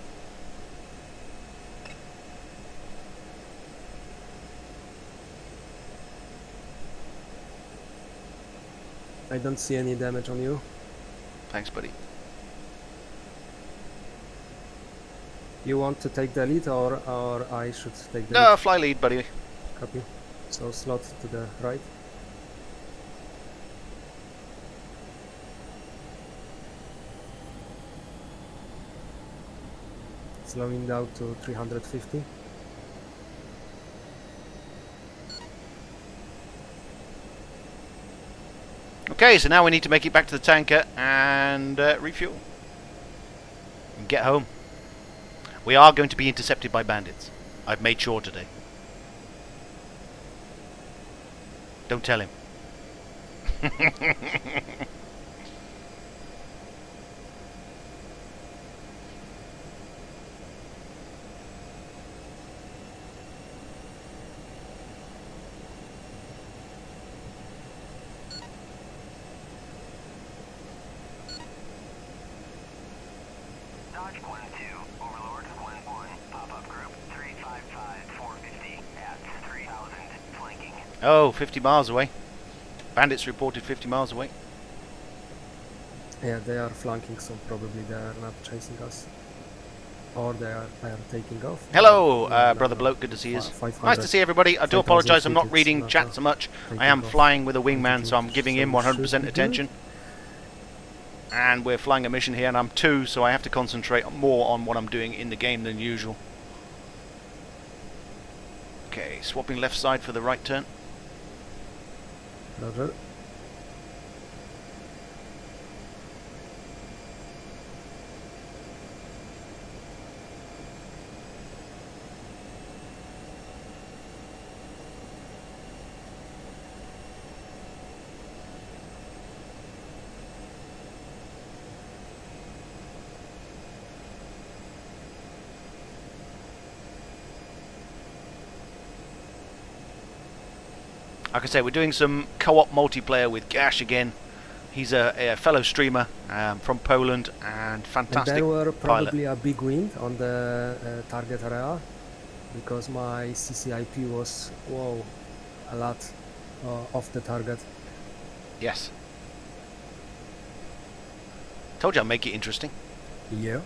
I don't see any damage on you. Thanks, buddy. You want to take the lead, or I should take the No, lead? fly lead, buddy. Copy. So slot to the right. Slowing down to 350. Okay, so now we need to make it back to the tanker and refuel. And get home. We are going to be intercepted by bandits. I've made sure today. Don't tell him. Dodge 1-2, Overlord 1-1, Oh, 50 miles away. Bandits reported 50 miles away. Yeah, they are flanking, so probably they are not chasing us. Or they are taking off. Hello, No, brother no. bloke. Good to see you. 500. Nice to see everybody. I do 5,000 apologise. I'm feet, not it's reading not chat a so much. taking I am off flying with a wingman, altitude, so I'm giving him so 100% should be attention. And we're flying a mission here, and I'm 2, so I have to concentrate more on what I'm doing in the game than usual. Okay, swapping left side for the right turn. Roger. Like I say, we're doing some co-op multiplayer with Gash again. He's a fellow streamer from Poland and And fantastic there were pilot. probably a big wind on the target area, because my CCIP was, whoa, a lot off the target. Yes. Told you I'd make it interesting. Yeah.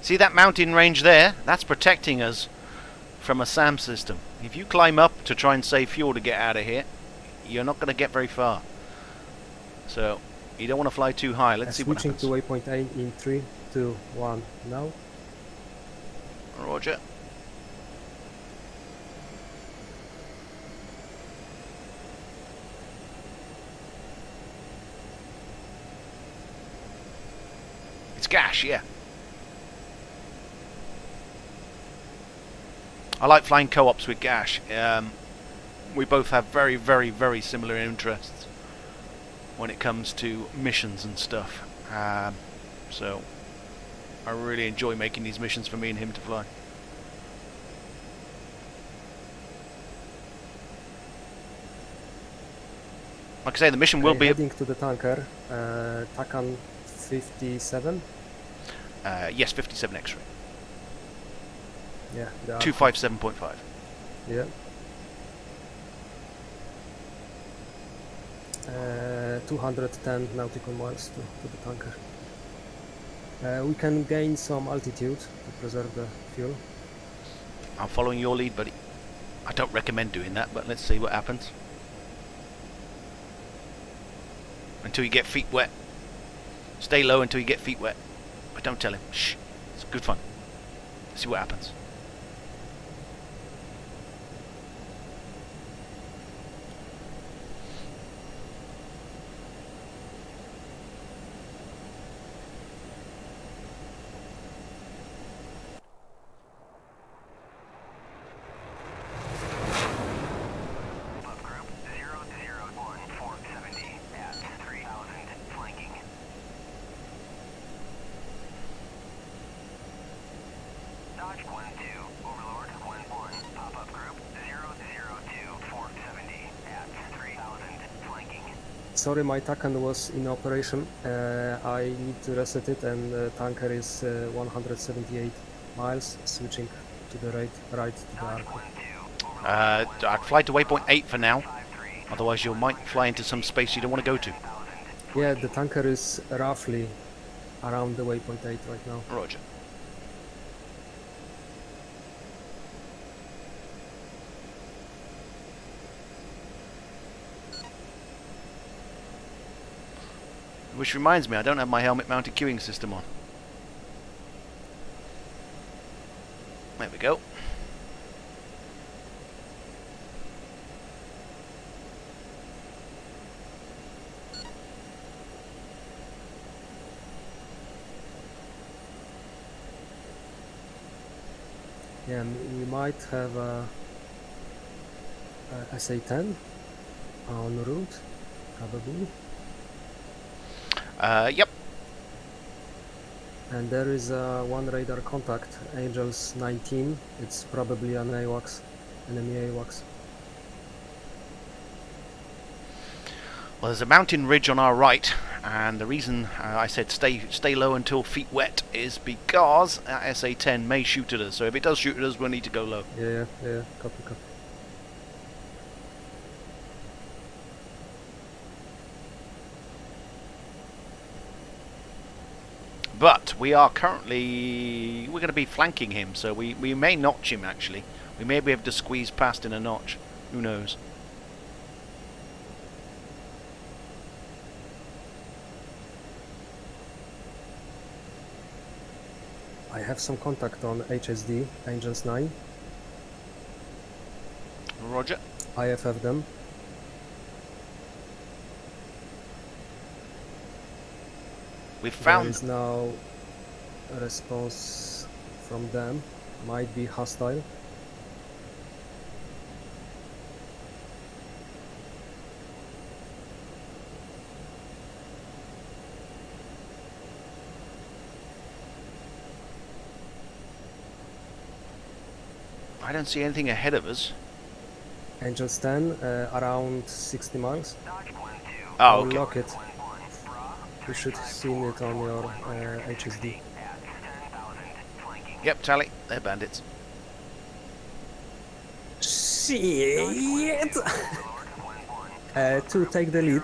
See that mountain range there? That's protecting us from a SAM system. If you climb up to try and save fuel to get out of here, you're not going to get very far. So, you don't want to fly too high. Let's see what Switching happens. to waypoint 8 in 3, 2, 1, now. Roger. It's Gash, yeah. I like flying co-ops with Gash. We both have very, very, very similar interests when it comes to missions and stuff. So I really enjoy making these missions for me and him to fly. Like I say, the mission will be... Heading to the tanker, Takan 57. yes, 57 X-ray. Yeah, they are 257.5. Yeah. 210 nautical miles to the tanker. We can gain some altitude to preserve the fuel. I'm following your lead, buddy. I don't recommend doing that, but let's see what happens. Until you get feet wet. Stay low until you get feet wet. But don't tell him. Shh. It's good fun. See what happens. Above group 001 470 at 3000 flanking. Dodge 1-2, Overlord 1-1, pop-up group 002 470 at 3000 flanking. Sorry, my Takan was in operation. I need to reset it, and the tanker is 178 miles, switching to the right to the Dodge Arco. 1-2, I'd fly to waypoint 8 for now. Otherwise you might fly into some space you don't want to go to. Yeah, the tanker is roughly around the waypoint 8 right now. Roger. Which reminds me, I don't have my helmet mounted queuing system on. There we go. Yeah, we might have a SA-10 en route, probably. Yep. And there is one radar contact, Angels 19. It's probably an AWACS, enemy AWACS. Well, there's a mountain ridge on our right, and the reason I said stay low until feet wet is because SA-10 may shoot at us. So if it does shoot at us, we'll need to go low. Yeah, copy. But we are currently... we're going to be flanking him, so we may notch him actually. We may be able to squeeze past in a notch. Who knows? I have some contact on HSD, Angels 9. Roger. IFF them. We've There found... is now a response from them. Might be hostile. I don't see anything ahead of us. Angels 10, around 60 miles. Oh, I'll okay. lock it. You should see it on your HSD. Yep, tally. They're bandits. Shit! To take the lead.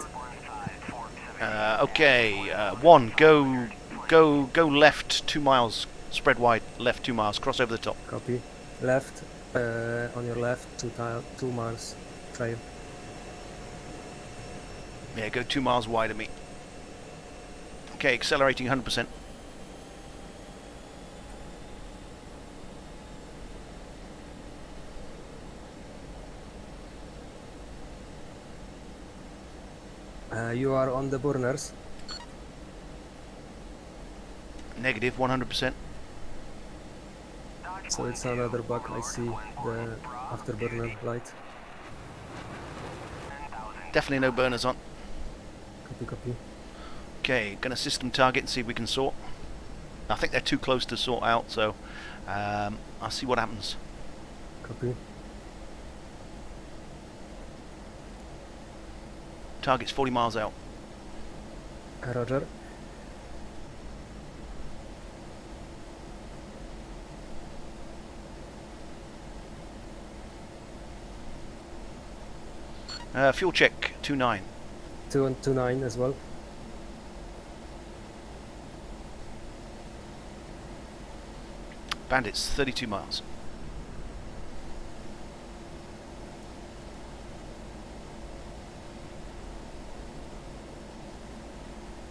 Okay, 1, go left 2 miles, spread wide, left 2 miles, cross over the top. Copy. Left, on your left, 2 miles trail. Yeah, go 2 miles wide of me. Okay, accelerating 100%. You are on the burners. Negative 100%. So it's another bug. I see the afterburner light. Definitely no burners on. Copy. Okay, gonna system target and see if we can sort. I think they're too close to sort out, so I'll see what happens. Copy. Target's 40 miles out. Roger. Fuel check 29. 2 and 29 as well. Bandits 32 miles.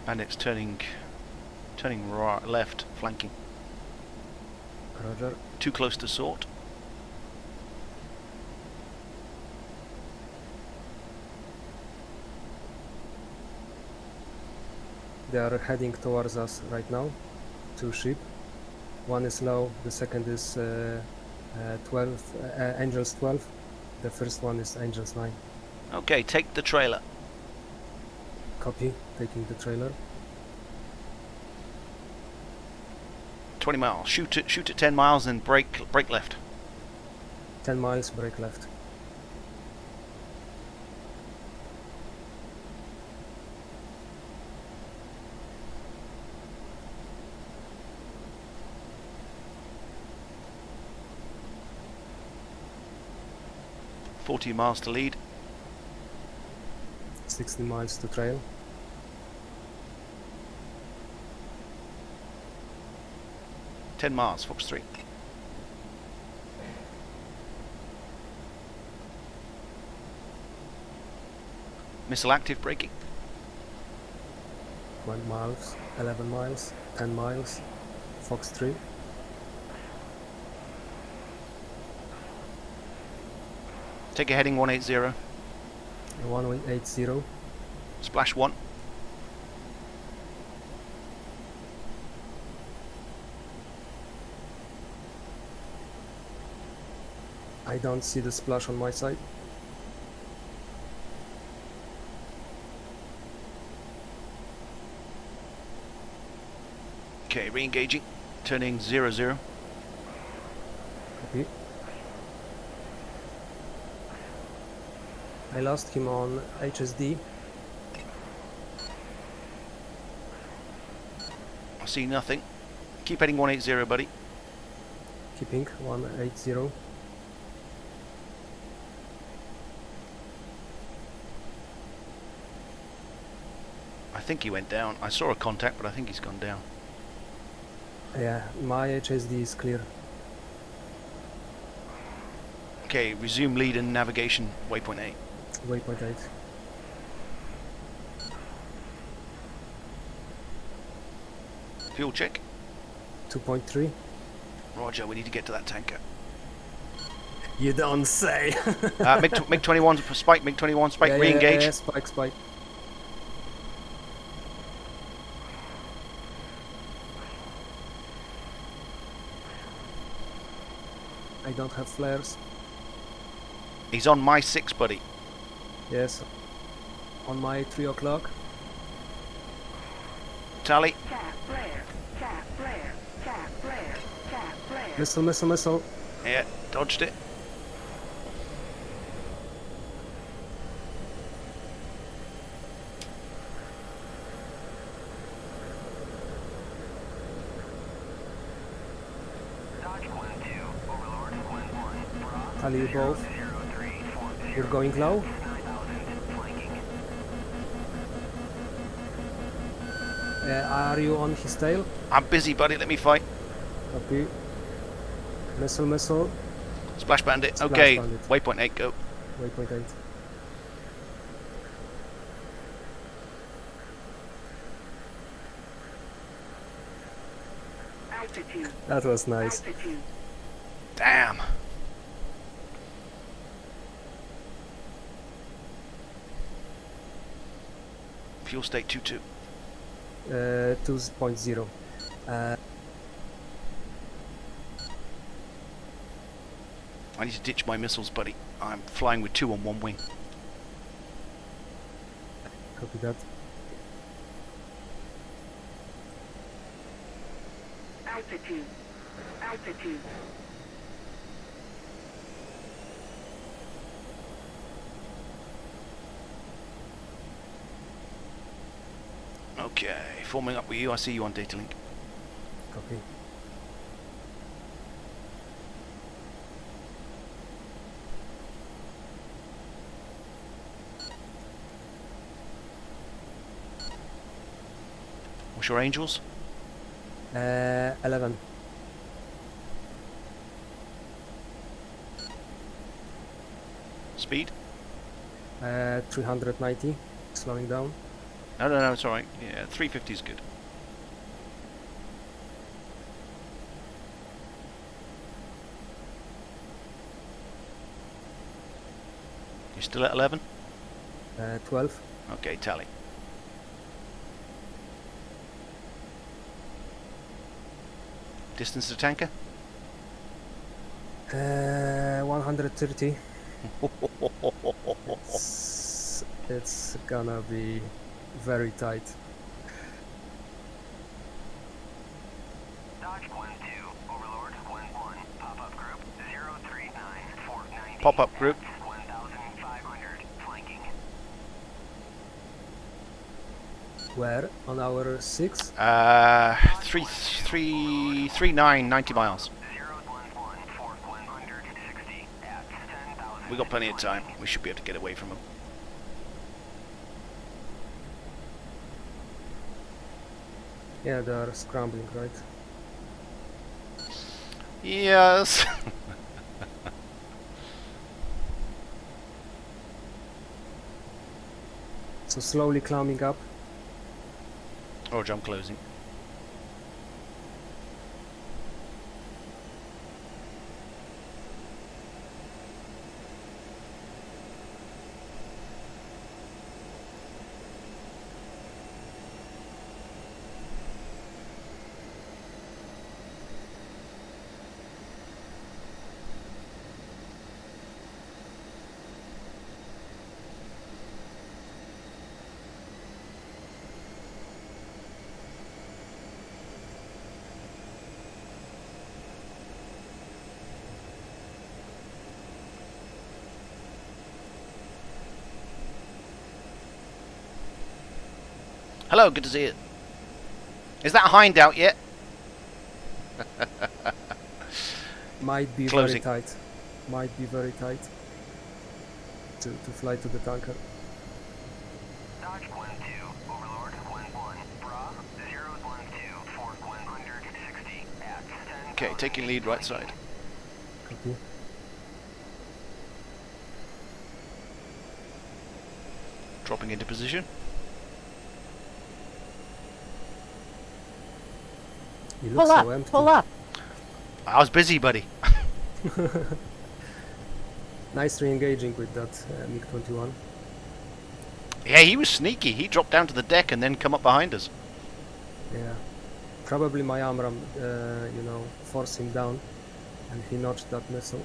Bandits turning right, left, flanking. Roger. Too close to sort. They are heading towards us right now. 2 ship. One is low, the second is 12, Angels 12. The first one is Angels 9. Okay, take the trailer. Copy, taking the trailer. 20 miles. Shoot at 10 miles and brake left. 10 miles, brake left. Forty miles to lead. 60 miles to trail. $10 miles, Fox 3. Missile active, braking. 1 miles, 11 miles, 10 miles, Fox 3. Take a heading 180. 180. Splash 1. I don't see the splash on my side. Okay, re-engaging. Turning 00. Copy. I lost him on HSD. I see nothing. Keep heading 180, buddy. Keeping 180. I think he went down. I saw a contact, but I think he's gone down. Yeah, my HSD is clear. Okay, resume lead and navigation, waypoint 8. Waypoint 8. Fuel check. 2.3. Roger, we need to get to that tanker. You don't say. MiG-21 spike, MiG-21 spike, Yeah, re-engage. yeah, spike, spike. I don't have flares. He's on my 6, buddy. Yes. On my 3 o'clock. Tally. Cap flare. Cap flare. Cap flare. Cap flare. Missile, missile, missile. Yeah, dodged it. Tally you both. You're going low. Are you on his tail? I'm busy, buddy. Let me fight. Copy. Missile, missile. Splash bandit. Splash Okay, bandit. waypoint 8, go. Waypoint 8. Altitude. That was nice. Altitude. Damn. Fuel state 2-2. 2.0. I need to ditch my missiles, buddy. I'm flying with 2 on 1 wing. Copy that. Altitude. Altitude. Okay, forming up with you. I see you on data link. Copy. What's your angels? 11. Speed? 390. Slowing down. No, it's alright. Yeah, 350 is good. You still at 11? 12. Okay, tally. Distance to tanker? 130. It's gonna be very tight. Dodge 1-2, Overlord 1-1, pop-up group 039-490. Pop-up group. 1,500, flanking. Where? On our 6? 39, 90 miles. 011-460 at 10,000. We got plenty of time. We should be able to get away from them. Yeah, they are scrambling, right? Yes. So slowly climbing up. Or jump closing. Hello, good to see you. Is that hind out yet? Might be Closing. very tight. Might be very tight to fly to the tanker. Dodge 1-2, Overlord 1-1, Bra 012, Fort 160 at 10. Okay, taking lead right side. Copy. Dropping into position. You Pull look so up, empty. pull up. I was busy, buddy. Nice re-engaging with that MiG-21. Yeah, he was sneaky. He dropped down to the deck and then come up behind us. Yeah. Probably my AMRAAM, you know, forced him down, and he notched that missile.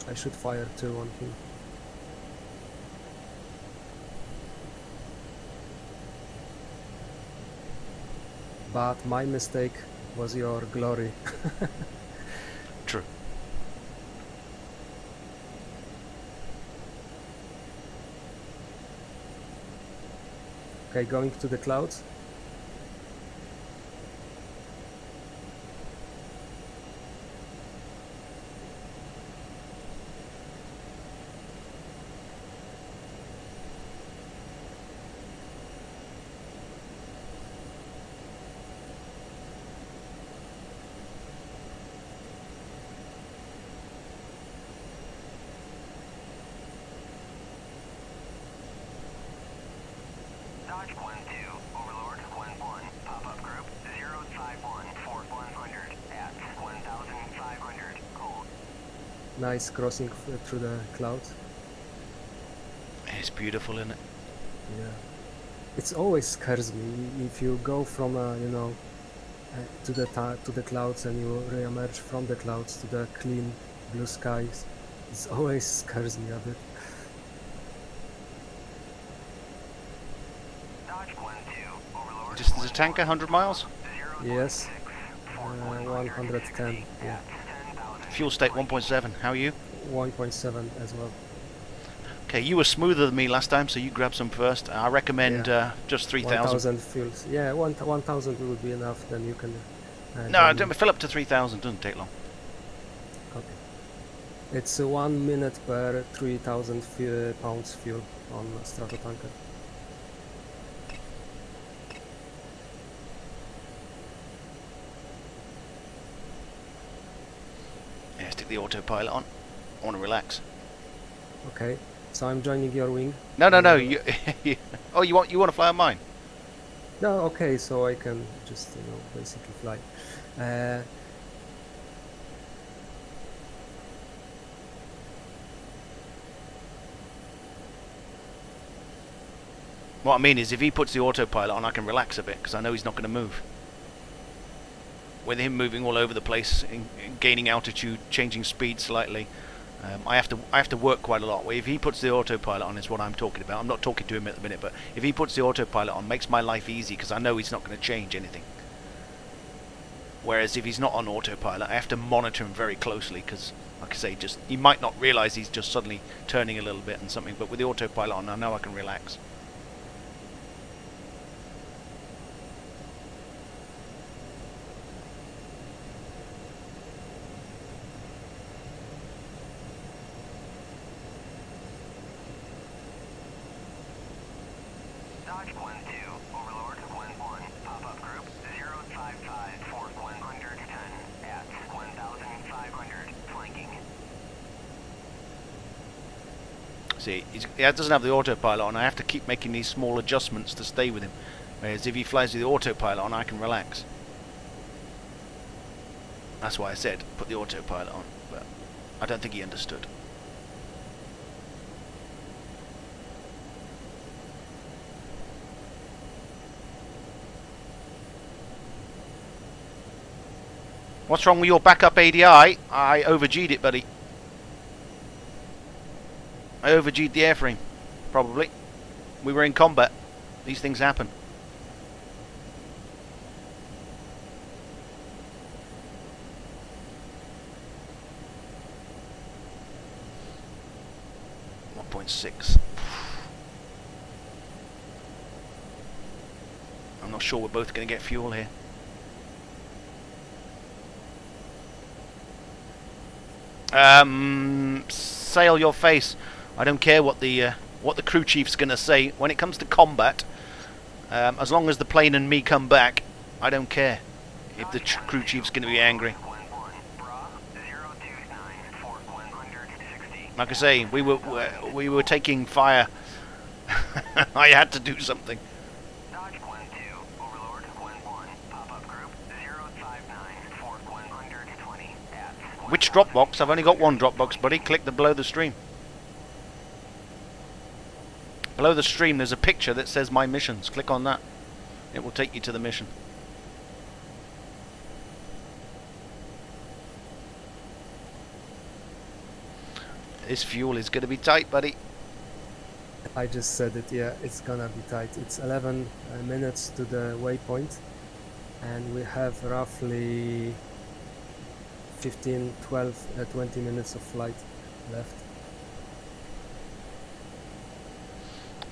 I should fire two on him. But my mistake was your glory. True. Okay, going to the clouds. Dodge 1-2, Overlord 1-1, pop-up group 051, Fort 100 at 1,500, cold. Nice crossing through the clouds. It's beautiful, isn't it? Yeah. It always scares me if you go from you know to the clouds and you re-emerge from the clouds to the clean blue skies. It always scares me a bit. Dodge 1-2, Overlord Distance of tanker, 100 miles. Yes. 110. Yeah. Fuel state 1.7. How are you? 1.7 as well. Okay, you were smoother than me last time, so you grab some first. I recommend just 3,000. 1,000 fuels. Yeah, 1,000 will be enough. Then you can. No, then don't fill up to 3,000. Doesn't take long. Okay. It's 1 minute per 3,000 pounds fuel on a Stratotanker. Yeah, stick the autopilot on. I want to relax. Okay. So I'm joining your wing. No. You, oh, you want to fly on mine? No, okay, so I can just, you know, basically fly. What I mean is, if he puts the autopilot on, I can relax a bit because I know he's not going to move. With him moving all over the place, gaining altitude, changing speed slightly, I have to work quite a lot. If he puts the autopilot on, is what I'm talking about. I'm not talking to him at the minute, but if he puts the autopilot on, makes my life easy because I know he's not going to change anything. Whereas if he's not on autopilot, I have to monitor him very closely because, like I say, he might not realise he's just suddenly turning a little bit and something. But with the autopilot on, I know I can relax. Dodge 1-2, Overlord 1-1, pop-up group 055, Fort 110 at 1,500, flanking. See, he doesn't have the autopilot on. I have to keep making these small adjustments to stay with him. Whereas if he flies with the autopilot on, I can relax. That's why I said put the autopilot on, but I don't think he understood. What's wrong with your backup ADI? I over-G'd it, buddy. I over-G'd the airframe, probably. We were in combat. These things happen. not sure we're both going to get fuel here. Sail your face. I don't care what the crew chief's going to say when it comes to combat. As long as the plane and me come back, I don't care if the crew chief's going to be angry. Like I say, we were taking fire. I had to do something. Which Dropbox? I've only got one Dropbox, buddy. Click the below the stream. Below the stream there's a picture that says my missions. Click on that. It will take you to the mission. This fuel is going to be tight, buddy. I just said it, yeah, it's gonna be tight. It's 11 minutes to the waypoint, and we have roughly 15, 12, 20 minutes of flight left.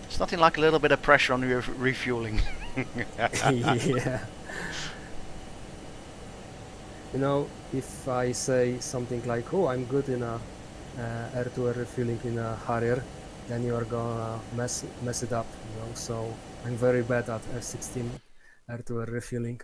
It's nothing like a little bit of pressure on refueling. Yeah. You know, if I say something like, oh, I'm good in a air-to-air refueling in a Harrier, then you are gonna mess it up, you know. So I'm very bad at F16 air-to-air refueling.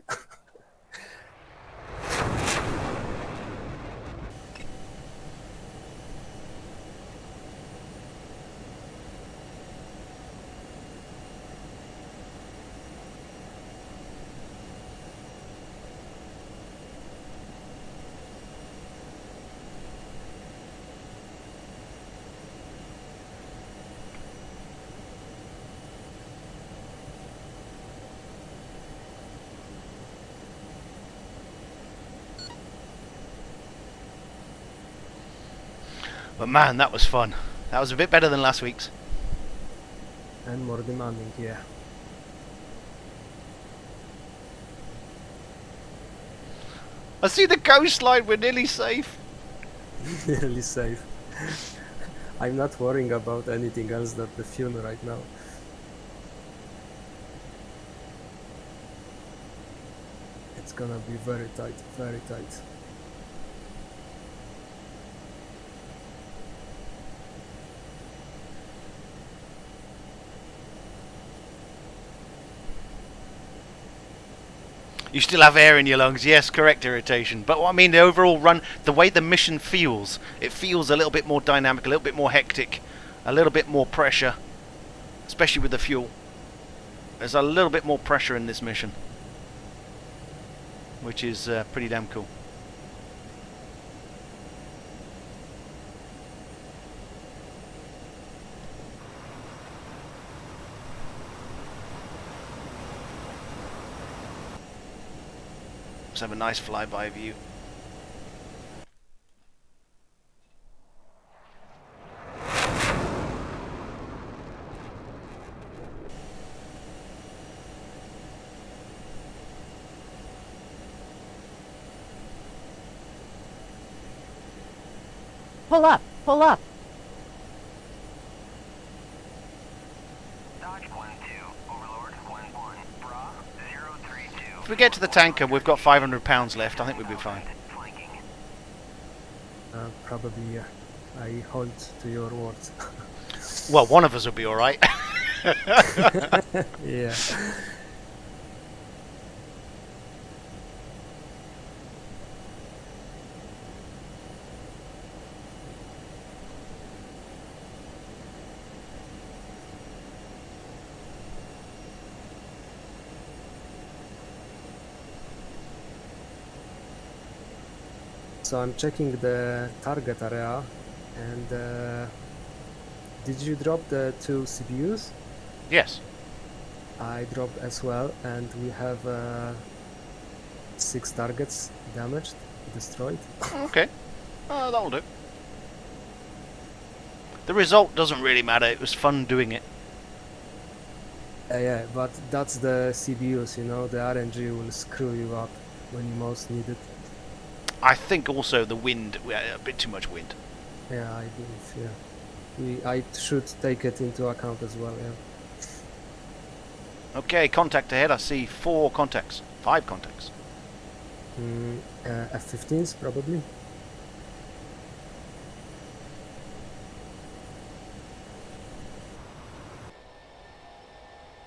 But man, that was fun. That was a bit better than last week's. And more demanding, yeah. I see the coastline, we're nearly safe. Nearly safe. I'm not worrying about anything else than the fuel right now. It's gonna be very tight, very tight. You still have air in your lungs, yes, correct, irritation. But I mean, the overall run, the way the mission feels, it feels a little bit more dynamic, a little bit more hectic, a little bit more pressure, especially with the fuel. There's a little bit more pressure in this mission, which is pretty damn cool. Let's have a nice flyby view. Pull up! Pull up! If we get to the tanker, we've got 500 pounds left. I think we'll be fine. Probably, I hold to your words. Well, one of us will be all right. Yeah. So I'm checking the target area, and did you drop the 2 CPUs? Yes. I dropped as well, and we have 6 targets damaged, destroyed. Okay. That'll do. The result doesn't really matter. It was fun doing it. Yeah, but that's the CPUs, you know, the RNG will screw you up when you most need it. I think also the wind, a bit too much wind. Yeah, I believe, yeah. I should take it into account as well, yeah. Okay, contact ahead. I see 4 contacts. 5 contacts. F-15s probably.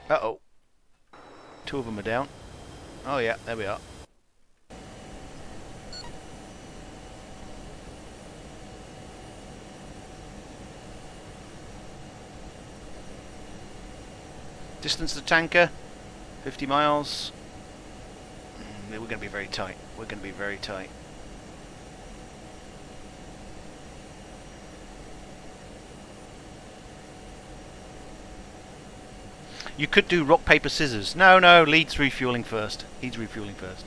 Uh-oh. 2 of them are down. Oh yeah, there we are. Distance to tanker, 50 miles. We're going to be very tight. We're going to be very tight. You could do rock, paper, scissors. No, no, Lead's refueling first. He's refueling first.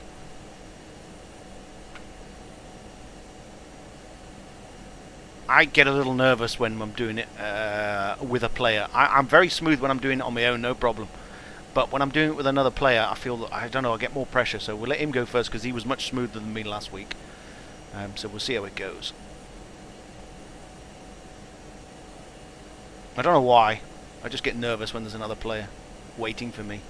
I get a little nervous when I'm doing it with a player. I'm very smooth when I'm doing it on my own, no problem. But when I'm doing it with another player, I feel that, I don't know, I get more pressure. So we'll let him go first because he was much smoother than me last week. So we'll see how it goes. I don't know why. I just get nervous when there's another player waiting for me.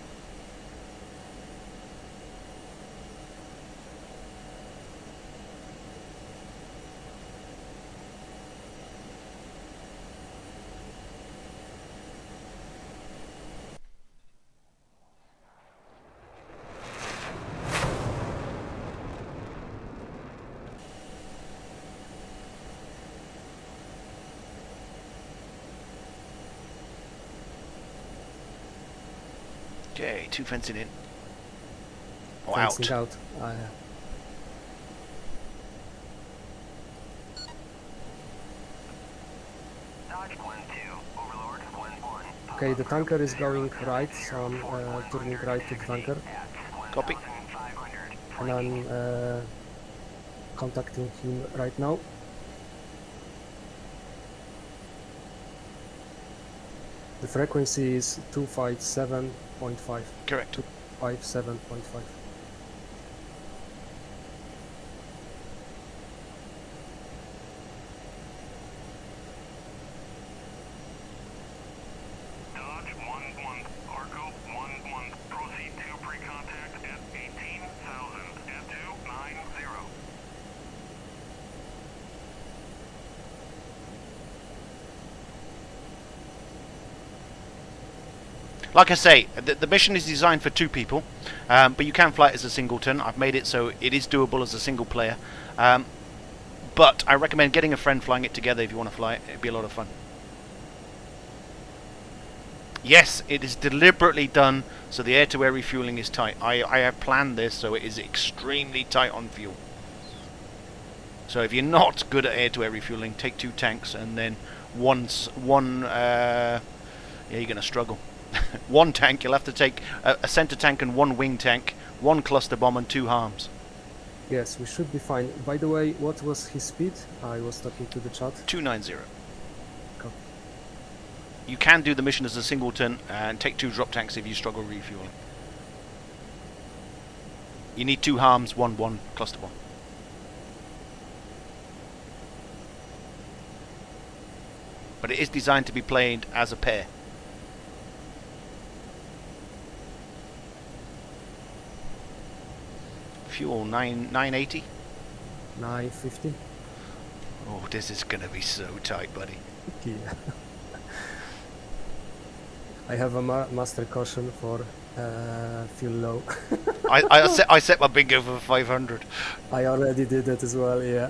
Okay, 2 fencing in. Oh, Fencing out. out. Dodge 1-2, Overlord 1-1. Okay, the tanker is going right, so I'm turning right to the tanker. Copy. 1,500. And I'm contacting him right now. The frequency is 257.5. Correct. 257.5. Dodge 1-1, Arco 1-1. Proceed to pre-contact at 18,000 at 290. Like I say, the mission is designed for 2 people, but you can fly it as a singleton. I've made it so it is doable as a single player. But I recommend getting a friend flying it together if you want to fly it. It'd be a lot of fun. Yes, it is deliberately done so the air-to-air refueling is tight. I have planned this so it is extremely tight on fuel. So if you're not good at air-to-air refueling, take 2 tanks and then yeah, you're going to struggle. 1 tank, you'll have to take a center tank and 1 wing tank, 1 cluster bomb and 2 harms. Yes, we should be fine. By the way, what was his speed? I was talking to the chat. 290. Copy. You can do the mission as a singleton and take 2 drop tanks if you struggle refueling. You need 2 harms, 1 cluster bomb. But it is designed to be played as a pair. Fuel 980. 950. Oh, this is gonna be so tight, buddy. Yeah. I have a master caution for fuel low. I set my bingo for 500. I already did it as well, yeah.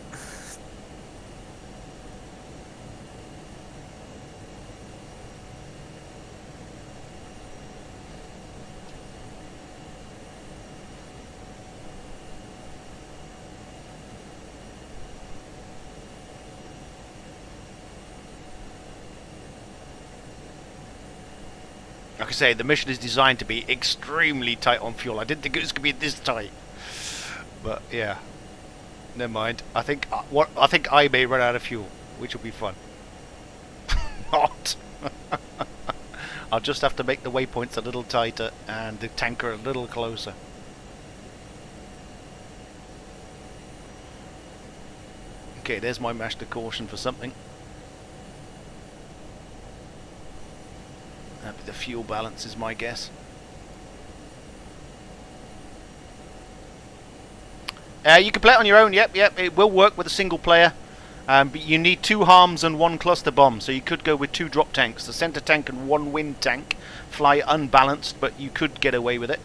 Like I say, the mission is designed to be extremely tight on fuel. I didn't think it was going to be this tight. But yeah, never mind. I think I may run out of fuel, which will be fun. Not. I'll just have to make the waypoints a little tighter and the tanker a little closer. Okay, there's my master caution for something. That'd be the fuel balance is my guess. You can play it on your own. Yep. It will work with a single player. But you need 2 harms and 1 cluster bomb, so you could go with 2 drop tanks, the center tank and 1 wind tank. Fly unbalanced, but you could get away with it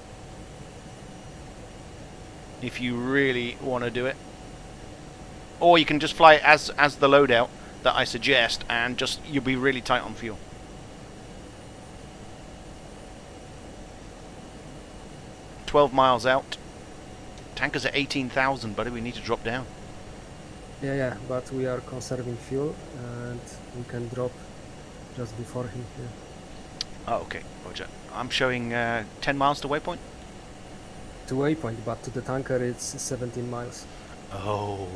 if you really want to do it. Or you can just fly it as the loadout that I suggest, and just you'll be really tight on fuel. $12 miles out. Tanker's at 18,000, buddy. We need to drop down. Yeah, but we are conserving fuel and we can drop just before him here. Oh, okay, Roger. I'm showing 10 miles to waypoint. To waypoint, but to the tanker it's 17 miles. Oh.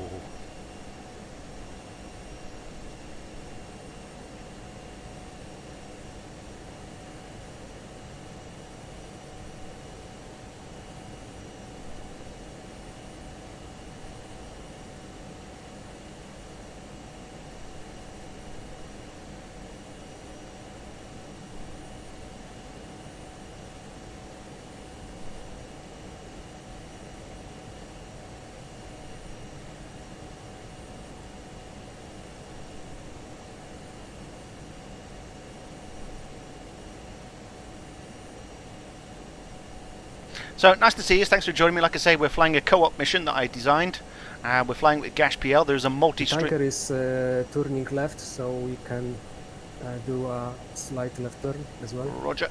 So, nice to see you. Thanks for joining me. Like I say, we're flying a co-op mission that I designed. We're flying with GhashPL. There's a The multi-string... tanker is turning left, so we can do a slight left turn as well. Roger.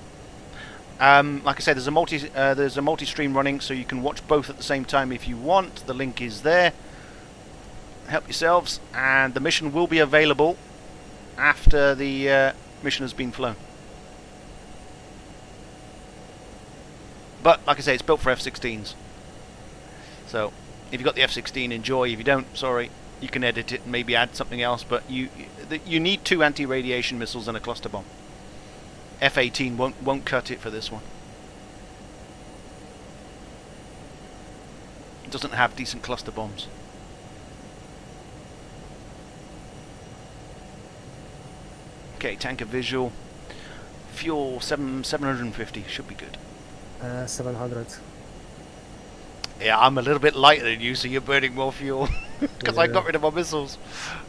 Like I said, there's a multi-stream running, so you can watch both at the same time if you want. The link is there. Help yourselves. And the mission will be available after the mission has been flown. But, like I say, it's built for F-16s. So, if you've got the F-16, enjoy. If you don't, sorry, you can edit it and maybe add something else. But you need 2 anti-radiation missiles and a cluster bomb. F-18 won't cut it for this one. It doesn't have decent cluster bombs. Okay, tanker visual. Fuel 750 should be good. 700. Yeah, I'm a little bit lighter than you, so you're burning more fuel because I got rid of my missiles.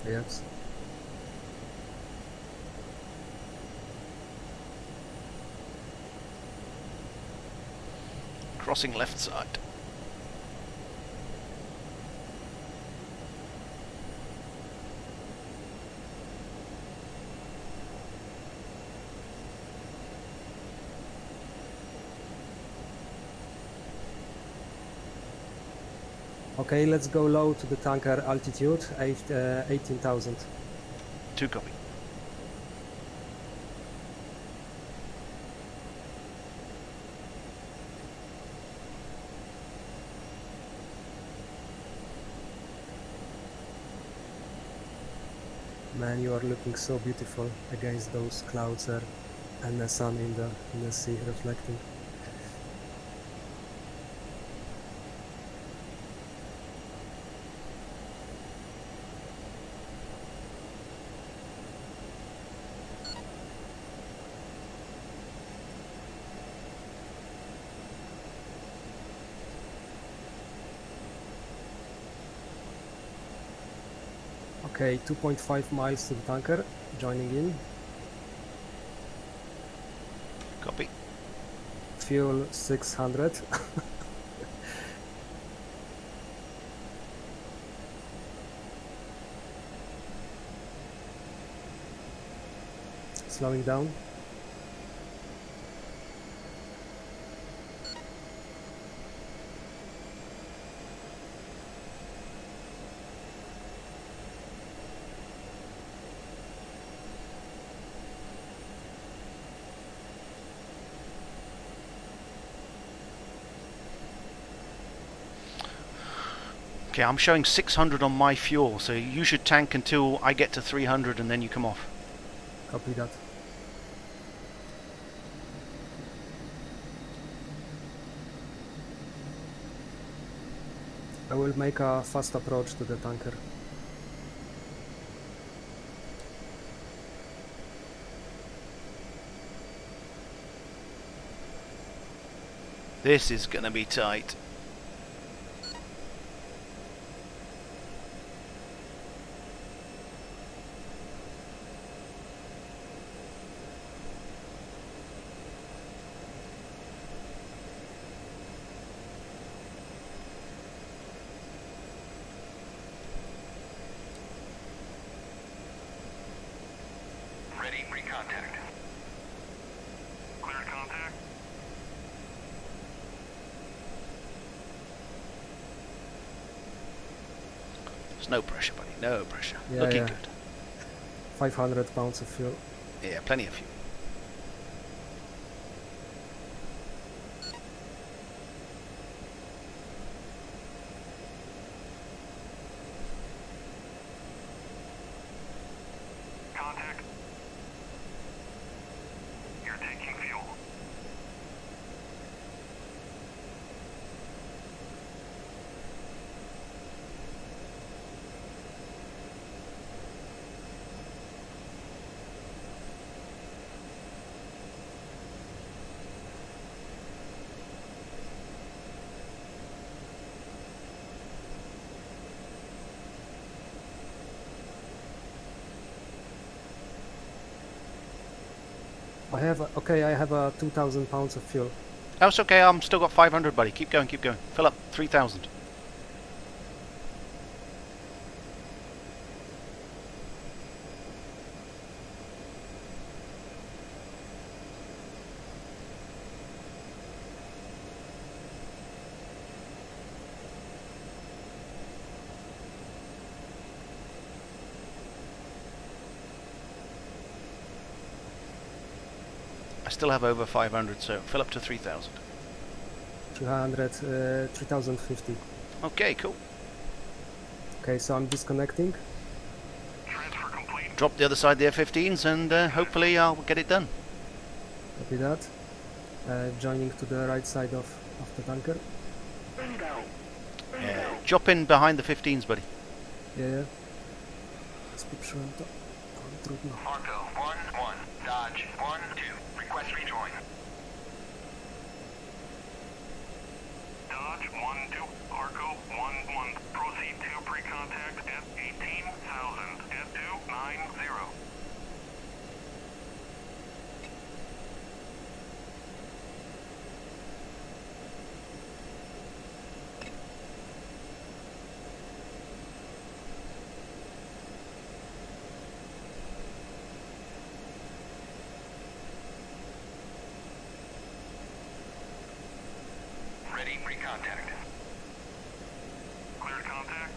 Yes. Crossing left side. Okay, let's go low to the tanker altitude, 18,000. 2 copy. Man, you are looking so beautiful against those clouds there and the sun in the sea reflecting. Okay, 2.5 miles to the tanker, joining in. Copy. Fuel 600. Slowing down. Okay, I'm showing 600 on my fuel, so you should tank until I get to 300 and then you come off. Copy that. I will make a fast approach to the tanker. This is going to be tight. contact. Cleared contact. There's no pressure, buddy. No pressure. Yeah, Looking yeah. good. 500 pounds of fuel. Yeah, plenty of fuel. Contact. You're taking fuel. I have a 2,000 pounds of fuel. That's okay. I'm still got 500, buddy. Keep going. Keep going. Fill up. 3,000. I still have over 500, so fill up to 3,000. 3,050. Okay, cool. Okay, so I'm disconnecting. Transfer complete. Drop the other side the F-15s, and hopefully I'll get it done. Copy that. Joining to the right side of the tanker. Bingo. Drop in behind the 15s, buddy. Yeah. Spieprzyłem to. Trudno. Arco 1-1. Dodge 1-2. Request rejoin. Dodge 1-2. Arco 1-1. Proceed to pre-contact at 18,000 at 290. Ready pre-contact. Cleared contact.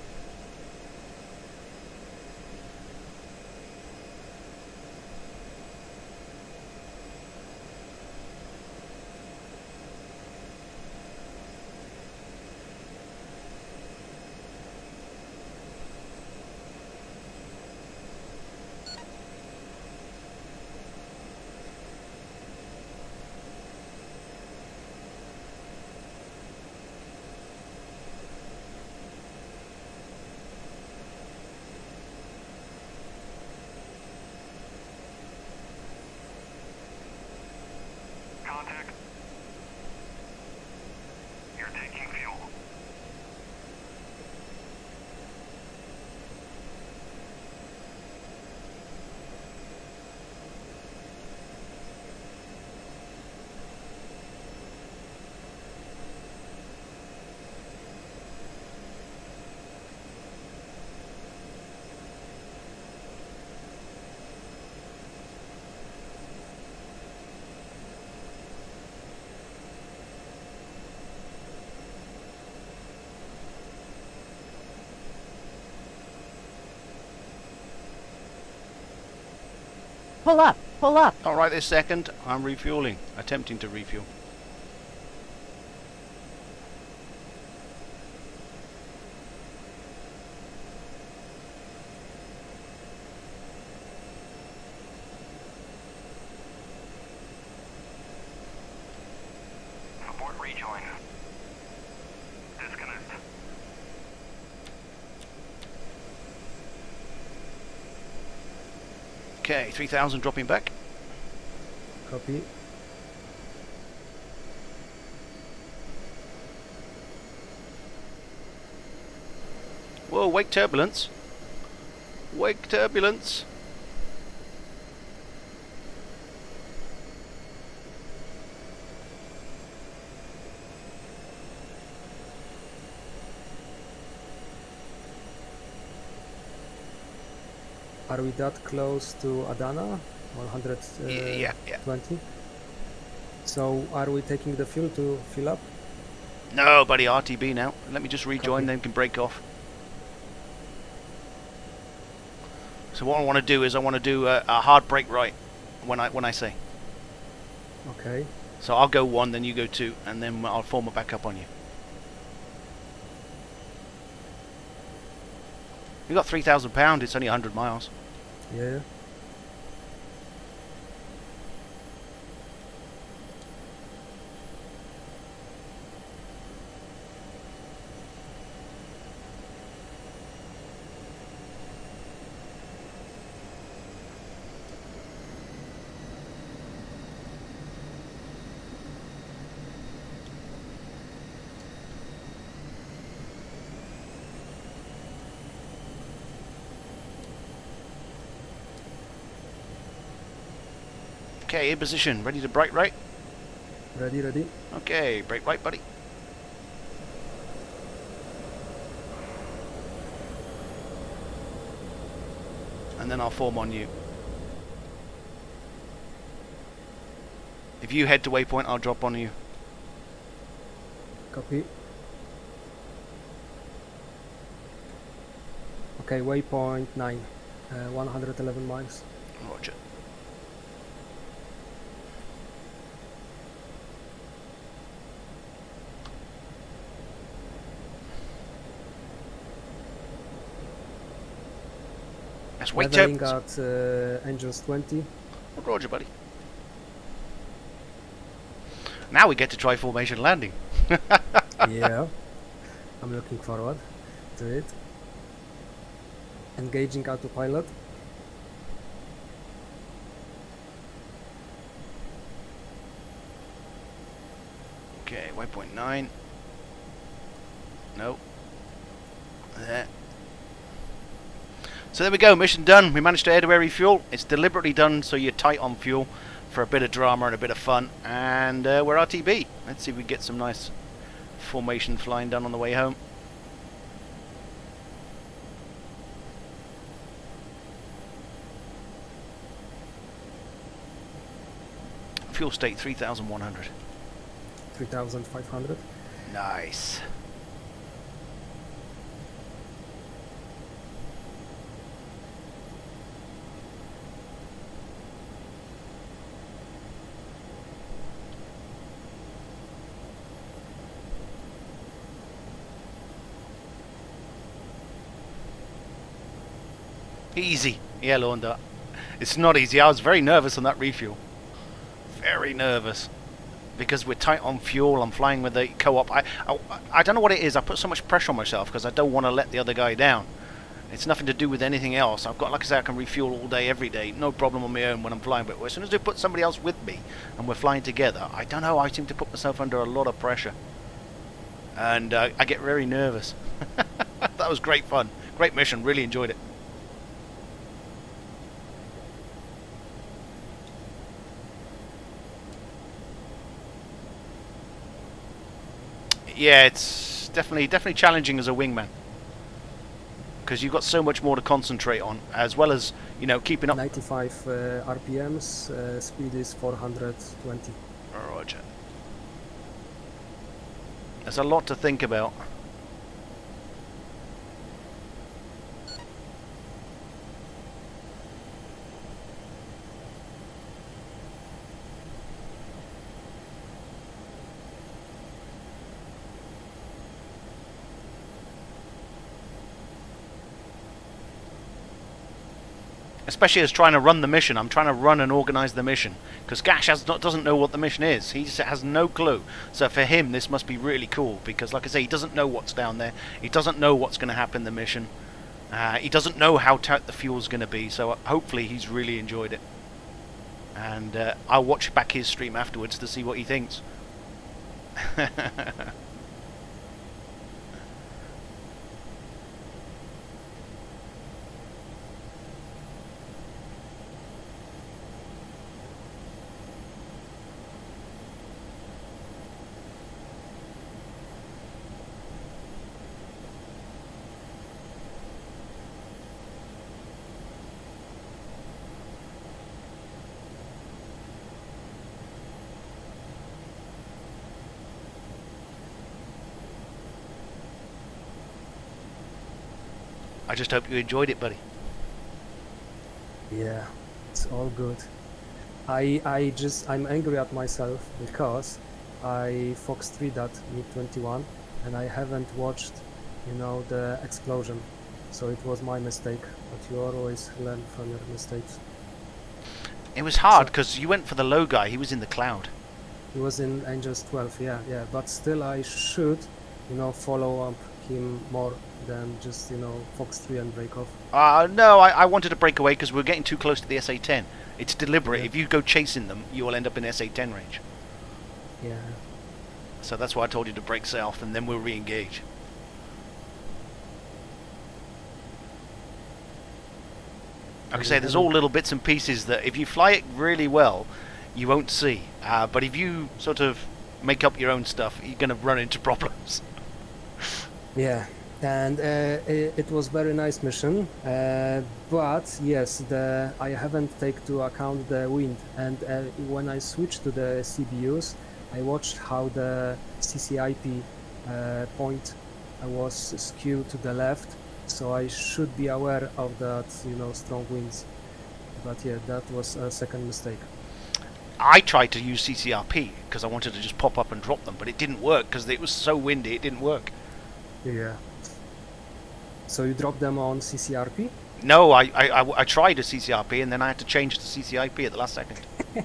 Contact. You're taking fuel. Pull up! Pull up! Not right this second. I'm refueling. Attempting to refuel. Support rejoin. Disconnect. Okay, 3,000 dropping back. Copy. Whoa, wake turbulence. Wake turbulence. Are we that close to Adana? 120. Yeah, yeah. So are we taking the fuel to fill up? No, buddy, RTB now. Let me just rejoin, Copy. then we can break off. So what I want to do is I want to do a hard brake right when I say. Okay. So I'll go 1, then you go 2, and then I'll form it back up on you. You got £3,000. It's only 100 miles. Yeah. Okay, in position. Ready to brake right? Ready. Okay, brake right, buddy. And then I'll form on you. If you head to waypoint, I'll drop on you. Copy. Okay, waypoint 9. 111 miles. Roger. Let's wait Leveling up. at engines 20. Roger, buddy. Now we get to try formation landing. Yeah. I'm looking forward to it. Engaging autopilot. Okay, waypoint 9. Nope. There. So there we go, mission done. We managed to air-to-air refuel. It's deliberately done so you're tight on fuel for a bit of drama and a bit of fun. And we're RTB. Let's see if we get some nice formation flying done on the way home. Fuel state 3,100. 3,500. Nice. Easy. Yeah, Londa. It's not easy. I was very nervous on that refuel. Very nervous. Because we're tight on fuel. I'm flying with the co-op. I don't know what it is. I put so much pressure on myself because I don't want to let the other guy down. It's nothing to do with anything else. I've got, like I say, I can refuel all day, every day. No problem on my own when I'm flying. But as soon as I put somebody else with me and we're flying together, I don't know. I seem to put myself under a lot of pressure. And I get very nervous. That was great fun. Great mission. Really enjoyed it. Yeah, it's definitely challenging as a wingman because you've got so much more to concentrate on, as well as, you know, keeping up. 95 RPMs, speed is 420. Roger. There's a lot to think about. Especially as trying to run the mission. I'm trying to run and organise the mission. Because Gash doesn't know what the mission is. He just has no clue. So for him, this must be really cool. Because, like I say, he doesn't know what's down there. He doesn't know what's going to happen in the mission. He doesn't know how tight the fuel's going to be. So hopefully he's really enjoyed it. And I'll watch back his stream afterwards to see what he thinks. I just hope you enjoyed it, buddy. Yeah, it's all good. I'm angry at myself because I Fox 3 that MiG-21 and I haven't watched, the explosion. So it was my mistake, but you always learn from your mistakes. It was hard because you went for the low guy. He was in the cloud. He was in Angels 12, yeah, but still I should, follow up him more than just, Fox 3 and break off. No, I wanted to break away because we were getting too close to the SA-10. It's deliberate. Yeah. If you go chasing them, you will end up in SA-10 range. Yeah. So that's why I told you to break south, and then we'll re-engage. Like I say, there's all little bits and pieces that if you fly it really well, you won't see. But if you sort of make up your own stuff, you're going to run into problems. Yeah, and it was very nice mission, but yes, I haven't take to account the wind, and when I switched to the CBUs, I watched how the CCIP point was skewed to the left, so I should be aware of that, strong winds. But yeah, that was a second mistake. I tried to use CCRP because I wanted to just pop up and drop them, but it didn't work because it was so windy. It didn't work. Yeah. So you dropped them on CCRP? No, I tried a CCRP and then I had to change to CCIP at the last second. Yeah.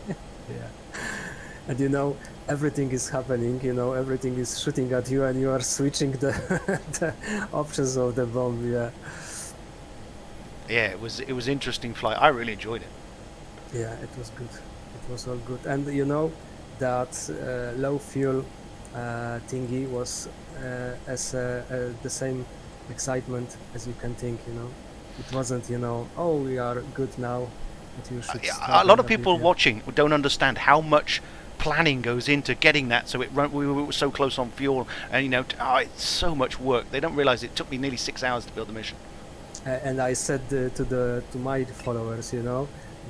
And everything is happening, everything is shooting at you and you are switching the, the options of the bomb, yeah. Yeah, it was interesting flight. I really enjoyed it. Yeah, it was good. It was all good. And that low fuel thingy was the same excitement as you can think, It wasn't, oh, we are good now, but you should a lot of people watching don't understand how much planning goes into getting that so we were so close on fuel, and it's so much work. They don't realize it took me nearly 6 hours to build the mission. And I said to my followers,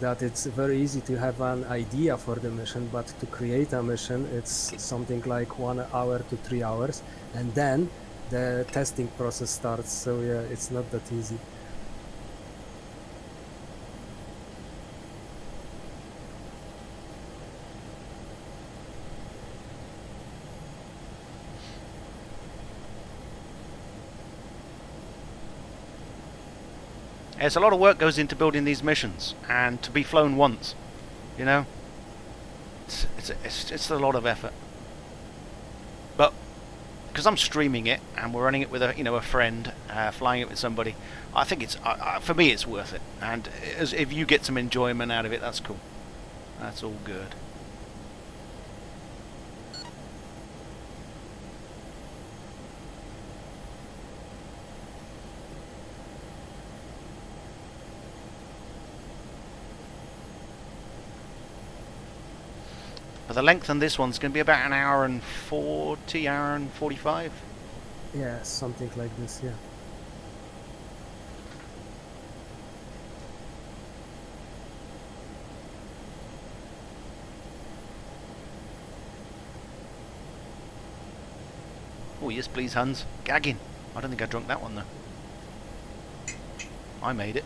that it's very easy to have an idea for the mission, but to create a mission, it's something like 1 hour to 3 hours, and then the testing process starts. So yeah, it's not that easy. There's a lot of work goes into building these missions, and to be flown once, it's a lot of effort. But because I'm streaming it and we're running it with a friend, flying it with somebody, I think it's for me it's worth it. And if you get some enjoyment out of it, that's cool. That's all good. But the length on this one's going to be about an hour and 40, hour and 45. Yeah, something like this, yeah. Oh yes please, Hans. Gagging. I don't think I drunk that one though. I made it.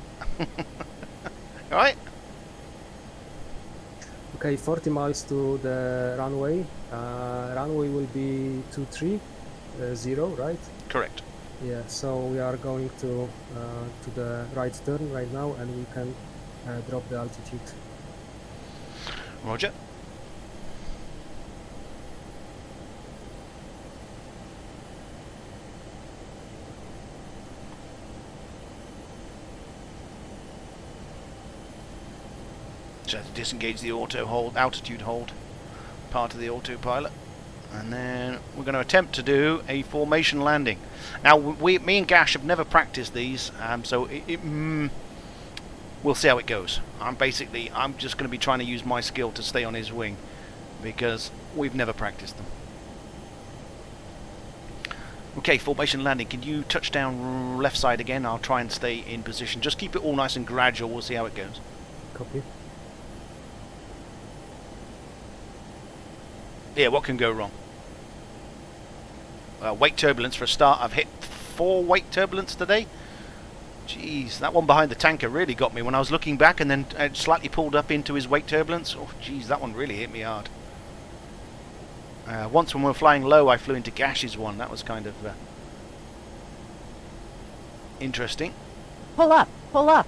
Alright. Okay, 40 miles to the runway. Runway will be 230, right? Correct. Yeah, so we are going to the right turn right now, and we can drop the altitude. Roger. So to disengage the auto hold, altitude hold, part of the autopilot, and then we're going to attempt to do a formation landing. Now, me and Gash have never practiced these, so we'll see how it goes. I'm just going to be trying to use my skill to stay on his wing, because we've never practiced them. Okay, formation landing. Can you touch down left side again? I'll try and stay in position. Just keep it all nice and gradual. We'll see how it goes. Copy. Yeah, what can go wrong? Wake turbulence for a start. I've hit 4 wake turbulence today, Jeez, that one behind the tanker really got me when I was looking back and then slightly pulled up into his wake turbulence. Oh, jeez, that one really hit me hard. Once when we were flying low, I flew into Gash's one. That was kind of interesting. Pull up! Pull up!